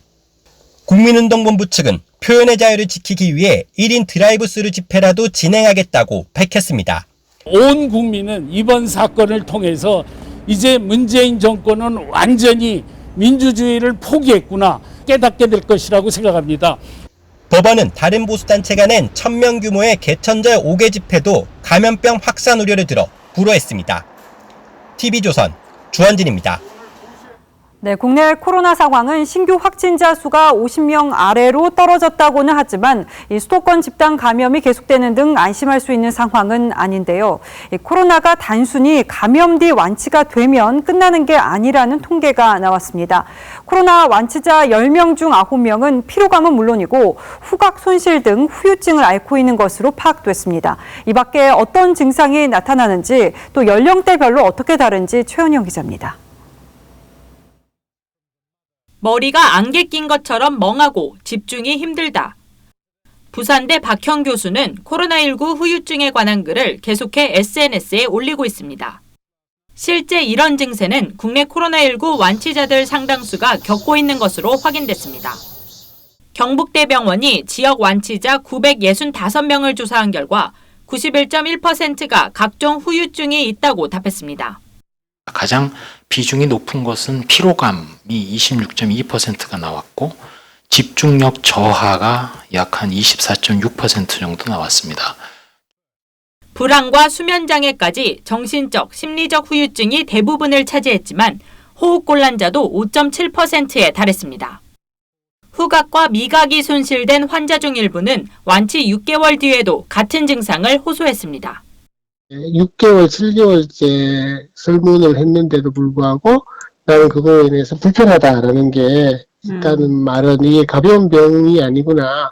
S9: 국민운동본부 측은 표현의 자유를 지키기 위해 1인 드라이브스루 집회라도 진행하겠다고 밝혔습니다.
S11: 온 국민은 이번 사건을 통해서 이제 문재인 정권은 완전히 민주주의를 포기했구나 깨닫게 될 것이라고 생각합니다.
S9: 법원은 다른 보수단체가 낸 1000명 규모의 개천절 5개 집회도 감염병 확산 우려를 들어 불허했습니다. TV조선 주원진입니다.
S1: 네, 국내 코로나 상황은 신규 확진자 수가 50명 아래로 떨어졌다고는 하지만 이 수도권 집단 감염이 계속되는 등 안심할 수 있는 상황은 아닌데요. 이 코로나가 단순히 감염 뒤 완치가 되면 끝나는 게 아니라는 통계가 나왔습니다. 코로나 완치자 10명 중 9명은 피로감은 물론이고 후각 손실 등 후유증을 앓고 있는 것으로 파악됐습니다. 이 밖에 어떤 증상이 나타나는지 또 연령대별로 어떻게 다른지 최현영 기자입니다.
S12: 머리가 안개 낀 것처럼 멍하고 집중이 힘들다. 부산대 박형 교수는 코로나19 후유증에 관한 글을 계속해 SNS에 올리고 있습니다. 실제 이런 증세는 국내 코로나19 완치자들 상당수가 겪고 있는 것으로 확인됐습니다. 경북대병원이 지역 완치자 965명을 조사한 결과 91.1%가 각종 후유증이 있다고 답했습니다.
S13: 가장 비중이 높은 것은 피로감이 26.2%가 나왔고 집중력 저하가 약 한 24.6% 정도 나왔습니다.
S12: 불안과 수면장애까지 정신적, 심리적 후유증이 대부분을 차지했지만 호흡곤란자도 5.7%에 달했습니다. 후각과 미각이 손실된 환자 중 일부는 완치 6개월 뒤에도 같은 증상을 호소했습니다.
S26: 6개월, 7개월째 설문을 했는데도 불구하고
S10: 나는 그거에 대해서 불편하다라는 게 있다는 말은 이게 가벼운 병이 아니구나.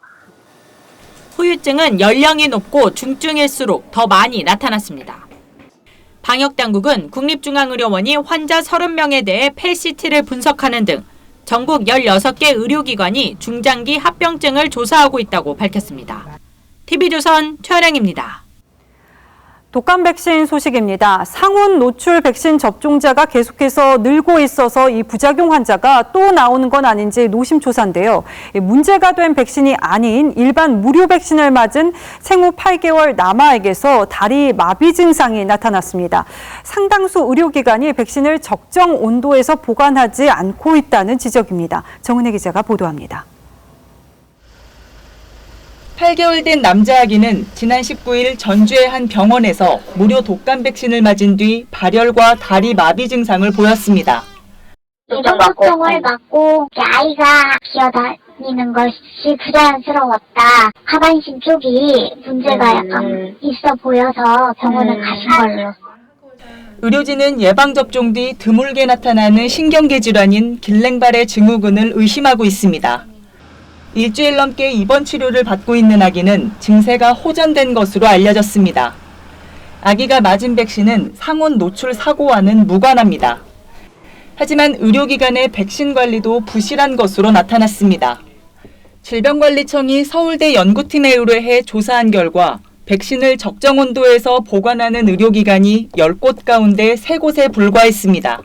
S12: 후유증은 연령이 높고 중증일수록 더 많이 나타났습니다. 방역당국은 국립중앙의료원이 환자 30명에 대해 펫CT를 분석하는 등 전국 16개 의료기관이 중장기 합병증을 조사하고 있다고 밝혔습니다. TV조선 최아량입니다.
S1: 독감 백신 소식입니다. 상온 노출 백신 접종자가 계속해서 늘고 있어서 이 부작용 환자가 또 나오는 건 아닌지 노심초사인데요. 문제가 된 백신이 아닌 일반 무료 백신을 맞은 생후 8개월 남아에게서 다리 마비 증상이 나타났습니다. 상당수 의료기관이 백신을 적정 온도에서 보관하지 않고 있다는 지적입니다. 정은혜 기자가 보도합니다.
S6: 8개월 된 남자 아기는 지난 19일 전주의 한 병원에서 무료 독감 백신을 맞은 뒤 발열과 다리 마비 증상을 보였습니다.
S21: 인공접종을 맞고 아이가 기어다니는 것이 부자연스러웠다. 하반신 쪽이 문제가 약간 있어 보여서 병원을 가신 걸로.
S6: 의료진은 예방접종 뒤 드물게 나타나는 신경계 질환인 길랭발의 증후군을 의심하고 있습니다. 일주일 넘게 입원 치료를 받고 있는 아기는 증세가 호전된 것으로 알려졌습니다. 아기가 맞은 백신은 상온 노출 사고와는 무관합니다. 하지만 의료기관의 백신 관리도 부실한 것으로 나타났습니다. 질병관리청이 서울대 연구팀에 의뢰해 조사한 결과 백신을 적정 온도에서 보관하는 의료기관이 10곳 가운데 3곳에 불과했습니다.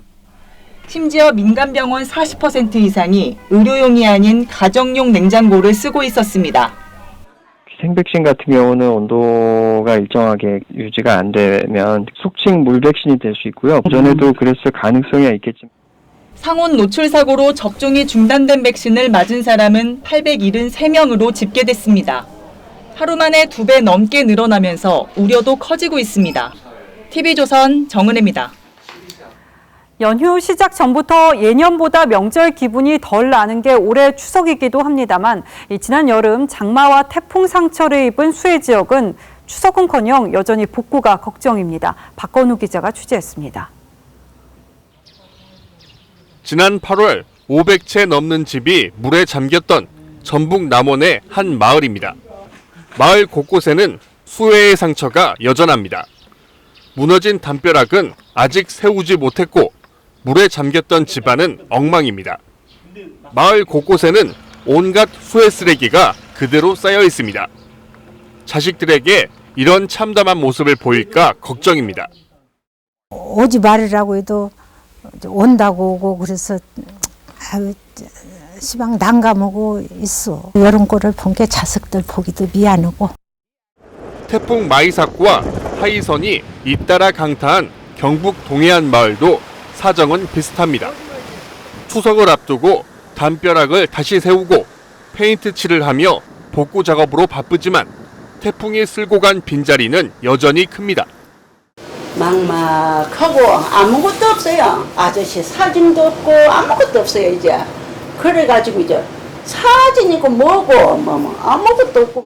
S6: 심지어 민간병원 40% 이상이 의료용이 아닌 가정용 냉장고를 쓰고 있었습니다.
S14: 생백신 같은 경우는 온도가 일정하게 유지가 안 되면 속칭 물 백신이 될 수 있고요. 전에도 그랬을 가능성이 있겠지만.
S6: 상온 노출 사고로 접종이 중단된 백신을 맞은 사람은 873명으로 집계됐습니다. 하루 만에 2배 넘게 늘어나면서 우려도 커지고 있습니다. TV조선 정은혜입니다.
S1: 연휴 시작 전부터 예년보다 명절 기분이 덜 나는 게 올해 추석이기도 합니다만 지난 여름 장마와 태풍 상처를 입은 수해 지역은 추석은커녕 여전히 복구가 걱정입니다. 박건우 기자가 취재했습니다.
S16: 지난 8월 500채 넘는 집이 물에 잠겼던 전북 남원의 한 마을입니다. 마을 곳곳에는 수해의 상처가 여전합니다. 무너진 담벼락은 아직 세우지 못했고 물에 잠겼던 집안은 엉망입니다. 마을 곳곳에는 온갖 수해 쓰레기가 그대로 쌓여 있습니다. 자식들에게 이런 참담한 모습을 보일까 걱정입니다.
S17: 오지 말으라고 해도 온다고 오고 그래서 시방 난감하고 있어. 이런 거를 본 게 자식들 보기도 미안하고.
S16: 태풍 마이삭과 하이선이 잇따라 강타한 경북 동해안 마을도 사정은 비슷합니다. 추석을 앞두고 담벼락을 다시 세우고 페인트 칠을 하며 복구 작업으로 바쁘지만 태풍이 쓸고 간 빈자리는 여전히 큽니다.
S18: 막막하고 아무것도 없어요. 아저씨 사진도 없고 아무것도 없어요 이제. 그래가지고 이제 사진이고 뭐고 뭐 아무것도 없고.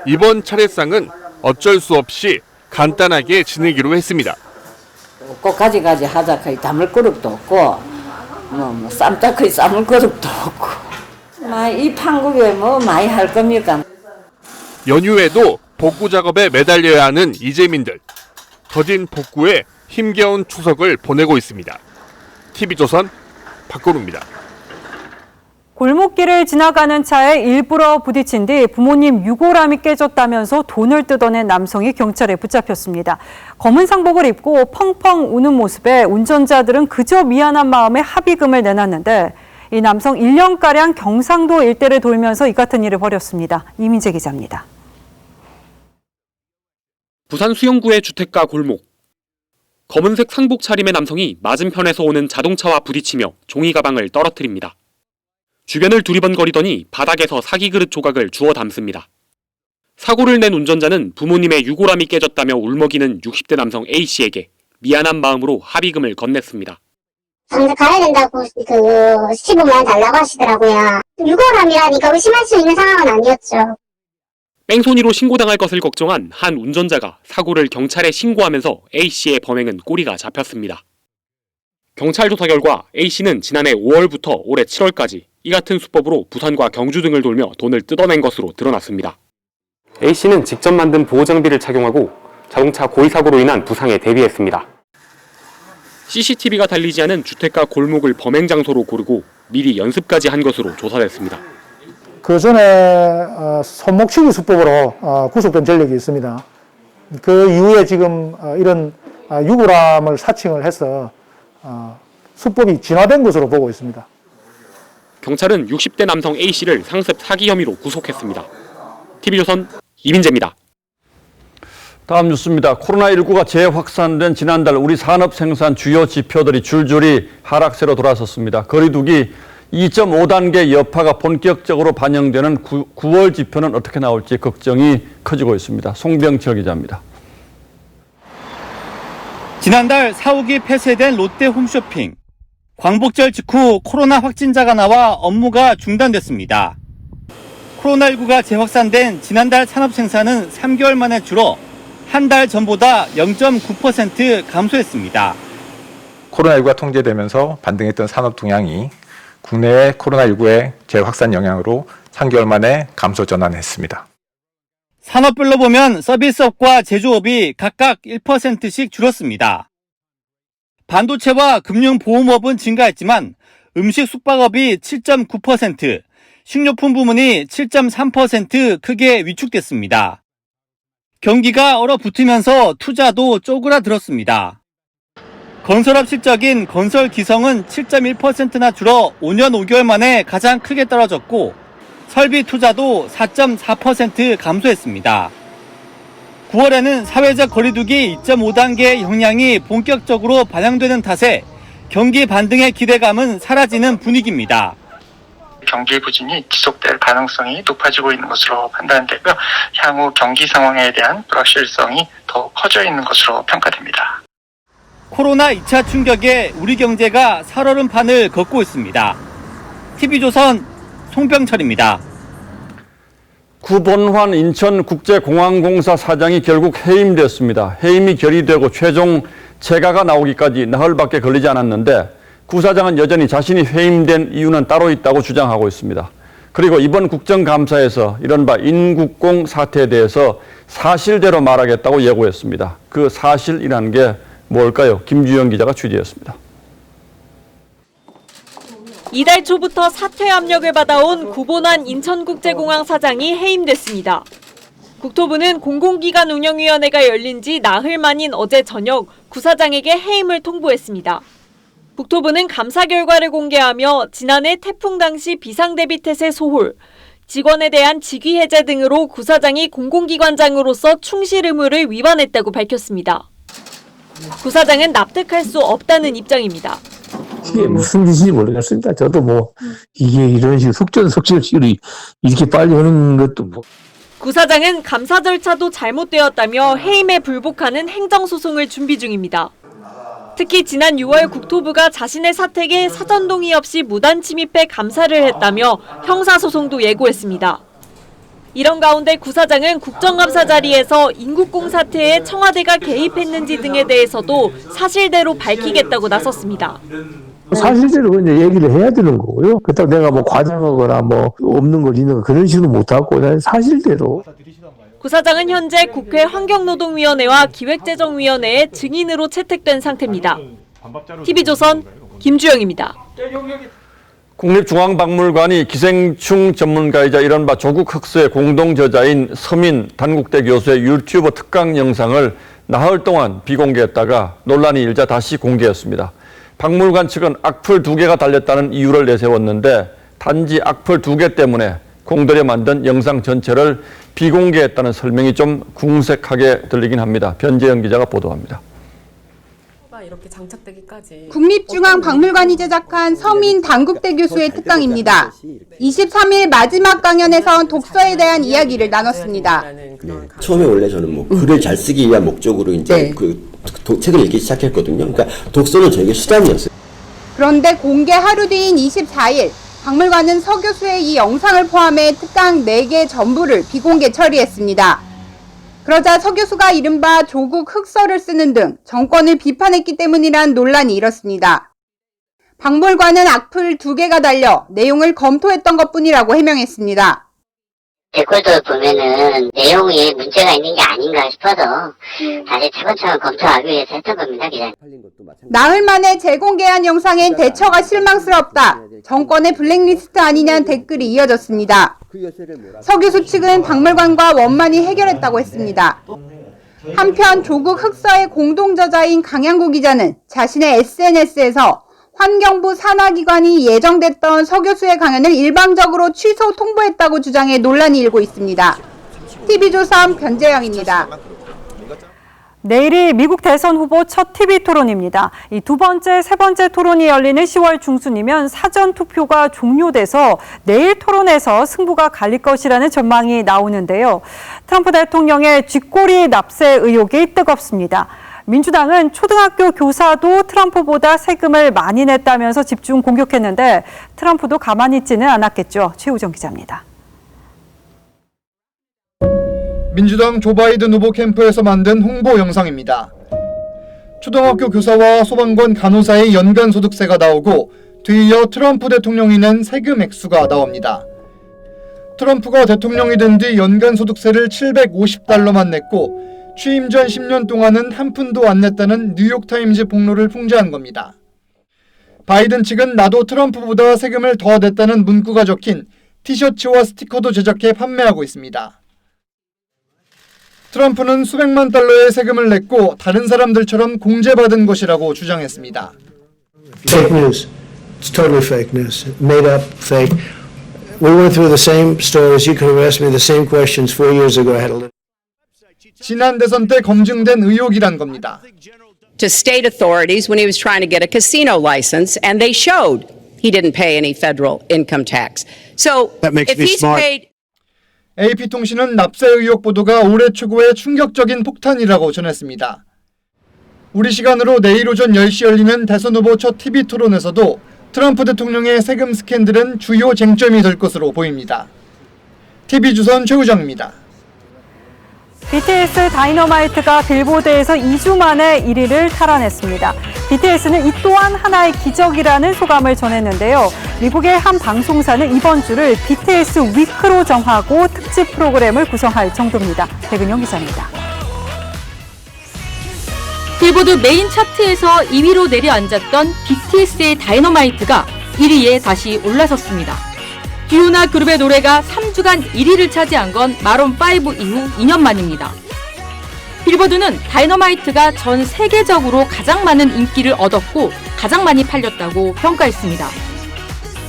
S16: 이번 차례상은 어쩔 수 없이 간단하게 지내기로 했습니다.
S18: 꽃가지 하자카이 담을 그릇도 없고 뭐 쌈짜카이 쌈을 그릇도 없고 이 판국에 뭐 많이 할 겁니까?
S16: 연휴에도 복구 작업에 매달려야 하는 이재민들. 더딘 복구에 힘겨운 추석을 보내고 있습니다. TV조선 박건우입니다.
S1: 골목길을 지나가는 차에 일부러 부딪힌 뒤 부모님 유골함이 깨졌다면서 돈을 뜯어낸 남성이 경찰에 붙잡혔습니다. 검은 상복을 입고 펑펑 우는 모습에 운전자들은 그저 미안한 마음에 합의금을 내놨는데 이 남성 1년가량 경상도 일대를 돌면서 이 같은 일을 벌였습니다. 이민재 기자입니다.
S26: 부산 수영구의 주택가 골목. 검은색 상복 차림의 남성이 맞은편에서 오는 자동차와 부딪히며 종이 가방을 떨어뜨립니다. 주변을 두리번거리더니 바닥에서 사기 그릇 조각을 주워 담습니다. 사고를 낸 운전자는 부모님의 유골함이 깨졌다며 울먹이는 60대 남성 A씨에게 미안한 마음으로 합의금을 건넸습니다.
S21: 당장 가야 된다고 그 15만 원 달라고 하시더라고요. 유골함이라니까 의심할 수 있는 상황은 아니었죠.
S26: 뺑소니로 신고당할 것을 걱정한 한 운전자가 사고를 경찰에 신고하면서 A씨의 범행은 꼬리가 잡혔습니다. 경찰 조사 결과 A씨는 지난해 5월부터 올해 7월까지 이 같은 수법으로 부산과 경주 등을 돌며 돈을 뜯어낸 것으로 드러났습니다. A씨는 직접 만든 보호장비를 착용하고 자동차 고의사고로 인한 부상에 대비했습니다. CCTV가 달리지 않은 주택가 골목을 범행 장소로 고르고 미리 연습까지 한 것으로 조사됐습니다.
S2: 그 전에 손목치기 수법으로 구속된 전력이 있습니다. 그 이후에 지금 이런 유골함을 사칭을 해서 수법이 진화된 것으로 보고 있습니다.
S26: 경찰은 60대 남성 A씨를 상습 사기 혐의로 구속했습니다. TV조선 이민재입니다.
S15: 다음 뉴스입니다. 코로나19가 재확산된 지난달 우리 산업 생산 주요 지표들이 줄줄이 하락세로 돌아섰습니다. 거리두기 2.5단계 여파가 본격적으로 반영되는 9월 지표는 어떻게 나올지 걱정이 커지고 있습니다. 송병철 기자입니다.
S19: 지난달 사옥이 폐쇄된 롯데 홈쇼핑. 광복절 직후 코로나 확진자가 나와 업무가 중단됐습니다. 코로나19가 재확산된 지난달 산업 생산은 3개월 만에 줄어 한 달 전보다 0.9% 감소했습니다.
S20: 코로나19가 통제되면서 반등했던 산업 동향이 국내의 코로나19의 재확산 영향으로 3개월 만에 감소 전환했습니다.
S19: 산업별로 보면 서비스업과 제조업이 각각 1%씩 줄었습니다. 반도체와 금융보험업은 증가했지만 음식 숙박업이 7.9%, 식료품 부문이 7.3% 크게 위축됐습니다. 경기가 얼어붙으면서 투자도 쪼그라들었습니다. 건설업 실적인 건설 기성은 7.1%나 줄어 5년 5개월 만에 가장 크게 떨어졌고 설비 투자도 4.4% 감소했습니다. 9월에는 사회적 거리두기 2.5단계의 영향이 본격적으로 반영되는 탓에 경기 반등의 기대감은 사라지는 분위기입니다.
S22: 경기 부진이 지속될 가능성이 높아지고 있는 것으로 판단되고요. 향후 경기 상황에 대한 불확실성이 더 커져 있는 것으로 평가됩니다.
S19: 코로나 2차 충격에 우리 경제가 살얼음 판을 걷고 있습니다. TV조선 송병철입니다.
S15: 구본환 인천국제공항공사 사장이 결국 해임됐습니다. 해임이 결의되고 최종 재가가 나오기까지 나흘밖에 걸리지 않았는데 구 사장은 여전히 자신이 해임된 이유는 따로 있다고 주장하고 있습니다. 그리고 이번 국정감사에서 이른바 인국공 사태에 대해서 사실대로 말하겠다고 예고했습니다. 그 사실이라는 게 뭘까요? 김주영 기자가 취재했습니다.
S24: 이달 초부터 사퇴 압력을 받아온 구본환 인천국제공항 사장이 해임됐습니다. 국토부는 공공기관 운영위원회가 열린 지 나흘 만인 어제 저녁 구 사장에게 해임을 통보했습니다. 국토부는 감사 결과를 공개하며 지난해 태풍 당시 비상대비 태세 소홀, 직원에 대한 직위 해제 등으로 구 사장이 공공기관장으로서 충실 의무를 위반했다고 밝혔습니다. 구 사장은 납득할 수 없다는 입장입니다.
S27: 이게 무슨 짓인지 모르겠습니다. 저도 이게 이런 식으로 속전속결식으로 이렇게 빨리 하는 것도
S24: 구 사장은 감사 절차도 잘못되었다며 해임에 불복하는 행정소송을 준비 중입니다. 특히 지난 6월 국토부가 자신의 사택에 사전 동의 없이 무단 침입해 감사를 했다며 형사소송도 예고했습니다. 이런 가운데 구 사장은 국정감사 자리에서 인국공 사태에 청와대가 개입했는지 등에 대해서도 사실대로 밝히겠다고 나섰습니다.
S27: 사실대로 이제 얘기를 해야 되는 거고요. 그렇다고 내가 과장하거나 없는 걸 있는 거 그런 식으로 못하고 사실대로.
S24: 구 사장은 현재 국회 환경노동위원회와 기획재정위원회에 증인으로 채택된 상태입니다. TV조선 김주영입니다.
S15: 국립중앙박물관이 기생충 전문가이자 이른바 조국 흑수의 공동저자인 서민 단국대 교수의 유튜브 특강 영상을 나흘 동안 비공개했다가 논란이 일자 다시 공개했습니다. 박물관 측은 악플 2개가 달렸다는 이유를 내세웠는데 단지 악플 2개 때문에 공들여 만든 영상 전체를 비공개했다는 설명이 좀 궁색하게 들리긴 합니다. 변재영 기자가 보도합니다.
S28: 이렇게 장착되기까지.
S29: 국립중앙박물관이 제작한 서민 단국대 교수의 특강입니다. 23일 마지막 강연에선 독서에 대한 이야기를 나눴습니다.
S30: 처음에 원래 저는 글을 잘 쓰기 위한 목적으로 이제 책을 읽기 시작했거든요. 그러니까 독서는 저에게 수단이었어요.
S29: 그런데 공개 하루 뒤인 24일 박물관은 서 교수의 이 영상을 포함해 특강 4개 전부를 비공개 처리했습니다. 그러자 서 교수가 이른바 조국 흑서를 쓰는 등 정권을 비판했기 때문이란 논란이 일었습니다. 박물관은 악플 2개가 달려 내용을 검토했던 것뿐이라고 해명했습니다.
S21: 댓글들 보면은 내용에 문제가 있는 게 아닌가 싶어서 다시 차근차근 검토하기 위해서 했던 겁니다, 그냥.
S29: 나흘 만에 재공개한 영상엔 대처가 실망스럽다. 정권의 블랙리스트 아니냐는 댓글이 이어졌습니다. 서 교수 측은 박물관과 원만히 해결했다고 했습니다. 한편 조국 흑서의 공동저자인 강양구 기자는 자신의 SNS에서 환경부 산하기관이 예정됐던 서 교수의 강연을 일방적으로 취소 통보했다고 주장해 논란이 일고 있습니다. TV조선 변재영입니다.
S1: 내일이 미국 대선 후보 첫 TV 토론입니다. 이 두 번째, 세 번째 토론이 열리는 10월 중순이면 사전 투표가 종료돼서 내일 토론에서 승부가 갈릴 것이라는 전망이 나오는데요. 트럼프 대통령의 쥐꼬리 납세 의혹이 뜨겁습니다. 민주당은 초등학교 교사도 트럼프보다 세금을 많이 냈다면서 집중 공격했는데 트럼프도 가만히 있지는 않았겠죠. 최우정 기자입니다.
S3: 민주당 조 바이든 후보 캠프에서 만든 홍보 영상입니다. 초등학교 교사와 소방관 간호사의 연간 소득세가 나오고 뒤이어 트럼프 대통령이 낸 세금 액수가 나옵니다. 트럼프가 대통령이 된 뒤 연간 소득세를 $750만 냈고 취임 전 10년 동안은 한 푼도 안 냈다는 뉴욕타임즈 폭로를 풍자한 겁니다. 바이든 측은 나도 트럼프보다 세금을 더 냈다는 문구가 적힌 티셔츠와 스티커도 제작해 판매하고 있습니다. 트럼프는 수백만 달러의 세금을 냈고 다른 사람들처럼 공제받은 것이라고 주장했습니다.
S4: Fake news. It's totally fake news. Made up, fake. We went through the same stories. You could have asked me the same questions 4 years ago. I had a little...
S3: 지난 대선 때 검증된 의혹이란 겁니다.
S5: To state authorities when he was trying to get a casino license, and they showed he didn't pay any federal income tax. So if he's paid...
S3: AP통신은 납세 의혹 보도가 올해 초고의 충격적인 폭탄이라고 전했습니다. 우리 시간으로 내일 오전 10시 열리는 대선 후보 첫 TV 토론에서도 트럼프 대통령의 세금 스캔들은 주요 쟁점이 될 것으로 보입니다. TV조선 최우정입니다.
S1: BTS 다이너마이트가 빌보드에서 2주 만에 1위를 탈환했습니다. BTS는 이 또한 하나의 기적이라는 소감을 전했는데요. 미국의 한 방송사는 이번 주를 BTS 위크로 정하고 특집 프로그램을 구성할 정도입니다. 백은영 기자입니다.
S12: 빌보드 메인 차트에서 2위로 내려앉았던 BTS의 다이너마이트가 1위에 다시 올라섰습니다. 듀오나 그룹의 노래가 3주간 1위를 차지한 건 마룬5 이후 2년 만입니다. 빌보드는 다이너마이트가 전 세계적으로 가장 많은 인기를 얻었고 가장 많이 팔렸다고 평가했습니다.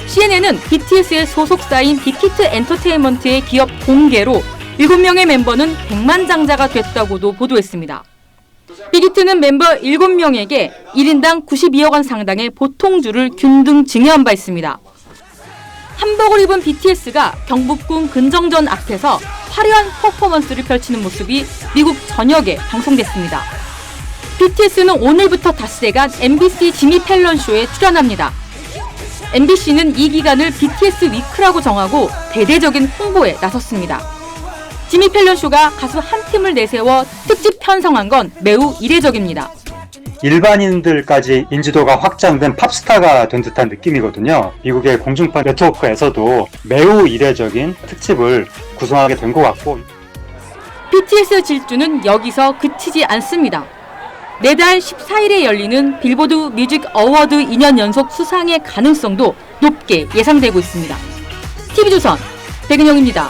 S12: CNN은 BTS의 소속사인 빅히트 엔터테인먼트의 기업 공개로 7명의 멤버는 백만장자가 됐다고도 보도했습니다. 빅히트는 멤버 7명에게 1인당 92억 원 상당의 보통주를 균등 증여한 바 있습니다. 한복을 입은 BTS가 경복궁 근정전 앞에서 화려한 퍼포먼스를 펼치는 모습이 미국 전역에 방송됐습니다. BTS는 오늘부터 닷새간 MBC 지미 펠런 쇼에 출연합니다. MBC는 이 기간을 BTS 위크라고 정하고 대대적인 홍보에 나섰습니다. 지미 펠런 쇼가 가수 한 팀을 내세워 특집 편성한 건 매우 이례적입니다.
S7: 일반인들까지 인지도가 확장된 팝스타가 된 듯한 느낌이거든요. 미국의 공중파 네트워크에서도 매우 이례적인 특집을 구성하게 된 것 같고
S12: BTS 질주는 여기서 그치지 않습니다. 내달 14일에 열리는 빌보드 뮤직 어워드 2년 연속 수상의 가능성도 높게 예상되고 있습니다. TV조선 백은영입니다.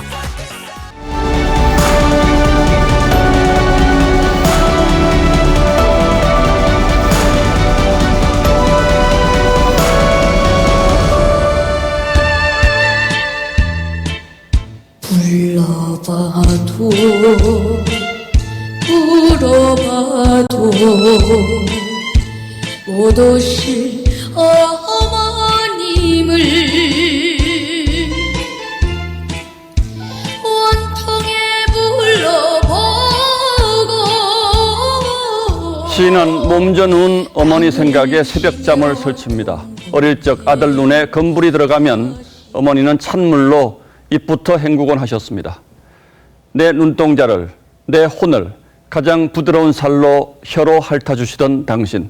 S8: 불러봐도 불어봐도 못 오실 어머님을 원통에 불러보고
S15: 시인은 몸져 누운 어머니 생각에 새벽잠을 설칩니다. 어릴 적 아들 눈에 검불이 들어가면 어머니는 찬물로 입부터 헹구곤 하셨습니다. 내 눈동자를, 내 혼을 가장 부드러운 살로 혀로 핥아주시던 당신.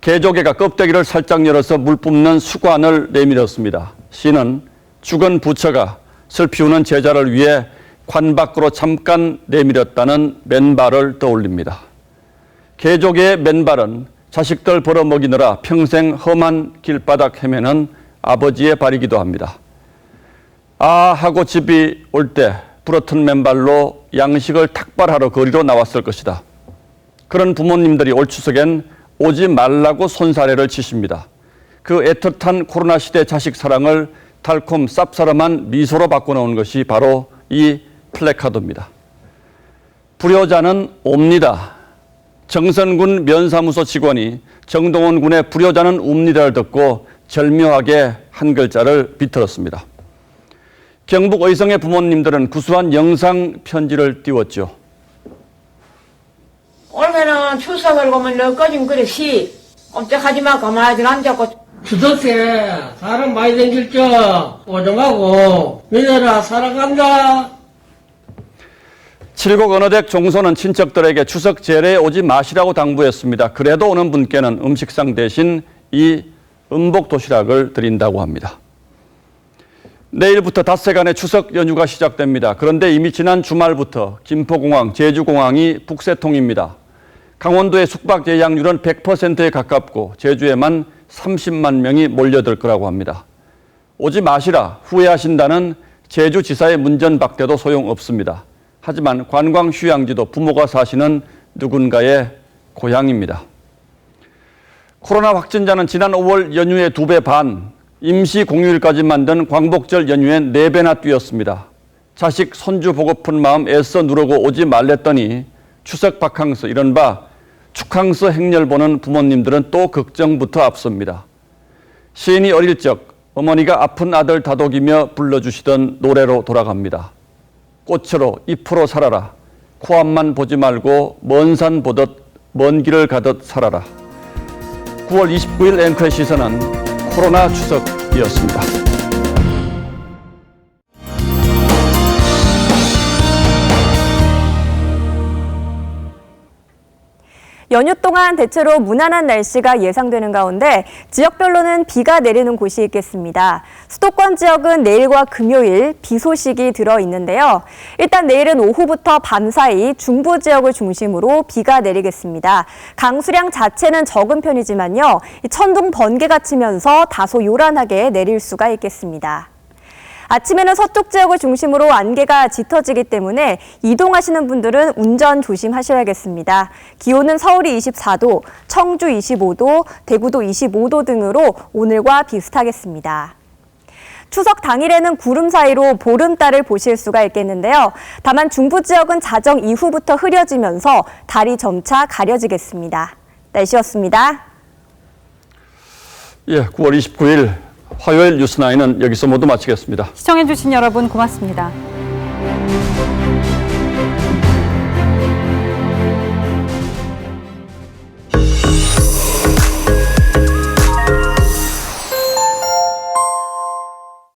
S15: 개조개가 껍데기를 살짝 열어서 물 뿜는 수관을 내밀었습니다. 시는 죽은 부처가 슬피 우는 제자를 위해 관 밖으로 잠깐 내밀었다는 맨발을 떠올립니다. 개조개의 맨발은 자식들 벌어먹이느라 평생 험한 길바닥 헤매는 아버지의 발이기도 합니다. 아 하고 집이 올 때 부러튼 맨발로 양식을 탁발하러 거리로 나왔을 것이다. 그런 부모님들이 올 추석엔 오지 말라고 손사래를 치십니다. 그 애틋한 코로나 시대 자식 사랑을 달콤 쌉싸름한 미소로 바꿔놓은 것이 바로 이 플래카드입니다. 불효자는 옵니다. 정선군 면사무소 직원이 정동원 군의 불효자는 옵니다를 듣고 절묘하게 한 글자를 비틀었습니다. 경북 의성의 부모님들은 구수한 영상 편지를 띄웠죠.
S6: 올해는 추석을 보면 너꺼진 그릇이 꼼짝하지마 가만히 앉았고
S9: 추석 때 사람 많이 생길 적 오정하고 믿어라 살아간다.
S15: 칠곡 언어댁 종소는 친척들에게 추석 제례에 오지 마시라고 당부했습니다. 그래도 오는 분께는 음식상 대신 이 음복 도시락을 드린다고 합니다. 내일부터 닷새간의 추석 연휴가 시작됩니다. 그런데 이미 지난 주말부터 김포공항, 제주공항이 북새통입니다. 강원도의 숙박 예약률은 100%에 가깝고 제주에만 30만 명이 몰려들 거라고 합니다. 오지 마시라 후회하신다는 제주지사의 문전박대도 소용없습니다. 하지만 관광 휴양지도 부모가 사시는 누군가의 고향입니다. 코로나 확진자는 지난 5월 연휴의 2배 반, 임시 공휴일까지 만든 광복절 연휴의 4배나 뛰었습니다. 자식, 손주 보고픈 마음 애써 누르고 오지 말랬더니 추석 바캉스, 이른바 축캉스 행렬 보는 부모님들은 또 걱정부터 앞섭니다. 시인이 어릴 적 어머니가 아픈 아들 다독이며 불러주시던 노래로 돌아갑니다. 꽃으로 잎으로 살아라. 코앞만 보지 말고 먼 산 보듯 먼 길을 가듯 살아라. 9월 29일 앵커의 시선은 코로나 추석이었습니다.
S10: 연휴 동안 대체로 무난한 날씨가 예상되는 가운데 지역별로는 비가 내리는 곳이 있겠습니다. 수도권 지역은 내일과 금요일 비 소식이 들어있는데요. 일단 내일은 오후부터 밤 사이 중부 지역을 중심으로 비가 내리겠습니다. 강수량 자체는 적은 편이지만요. 천둥 번개가 치면서 다소 요란하게 내릴 수가 있겠습니다. 아침에는 서쪽 지역을 중심으로 안개가 짙어지기 때문에 이동하시는 분들은 운전 조심하셔야겠습니다. 기온은 서울이 24도, 청주 25도, 대구도 25도 등으로 오늘과 비슷하겠습니다. 추석 당일에는 구름 사이로 보름달을 보실 수가 있겠는데요. 다만 중부 지역은 자정 이후부터 흐려지면서 달이 점차 가려지겠습니다. 날씨였습니다.
S15: 9월 29일 화요일 뉴스9은 여기서 모두 마치겠습니다.
S1: 시청해주신 여러분 고맙습니다.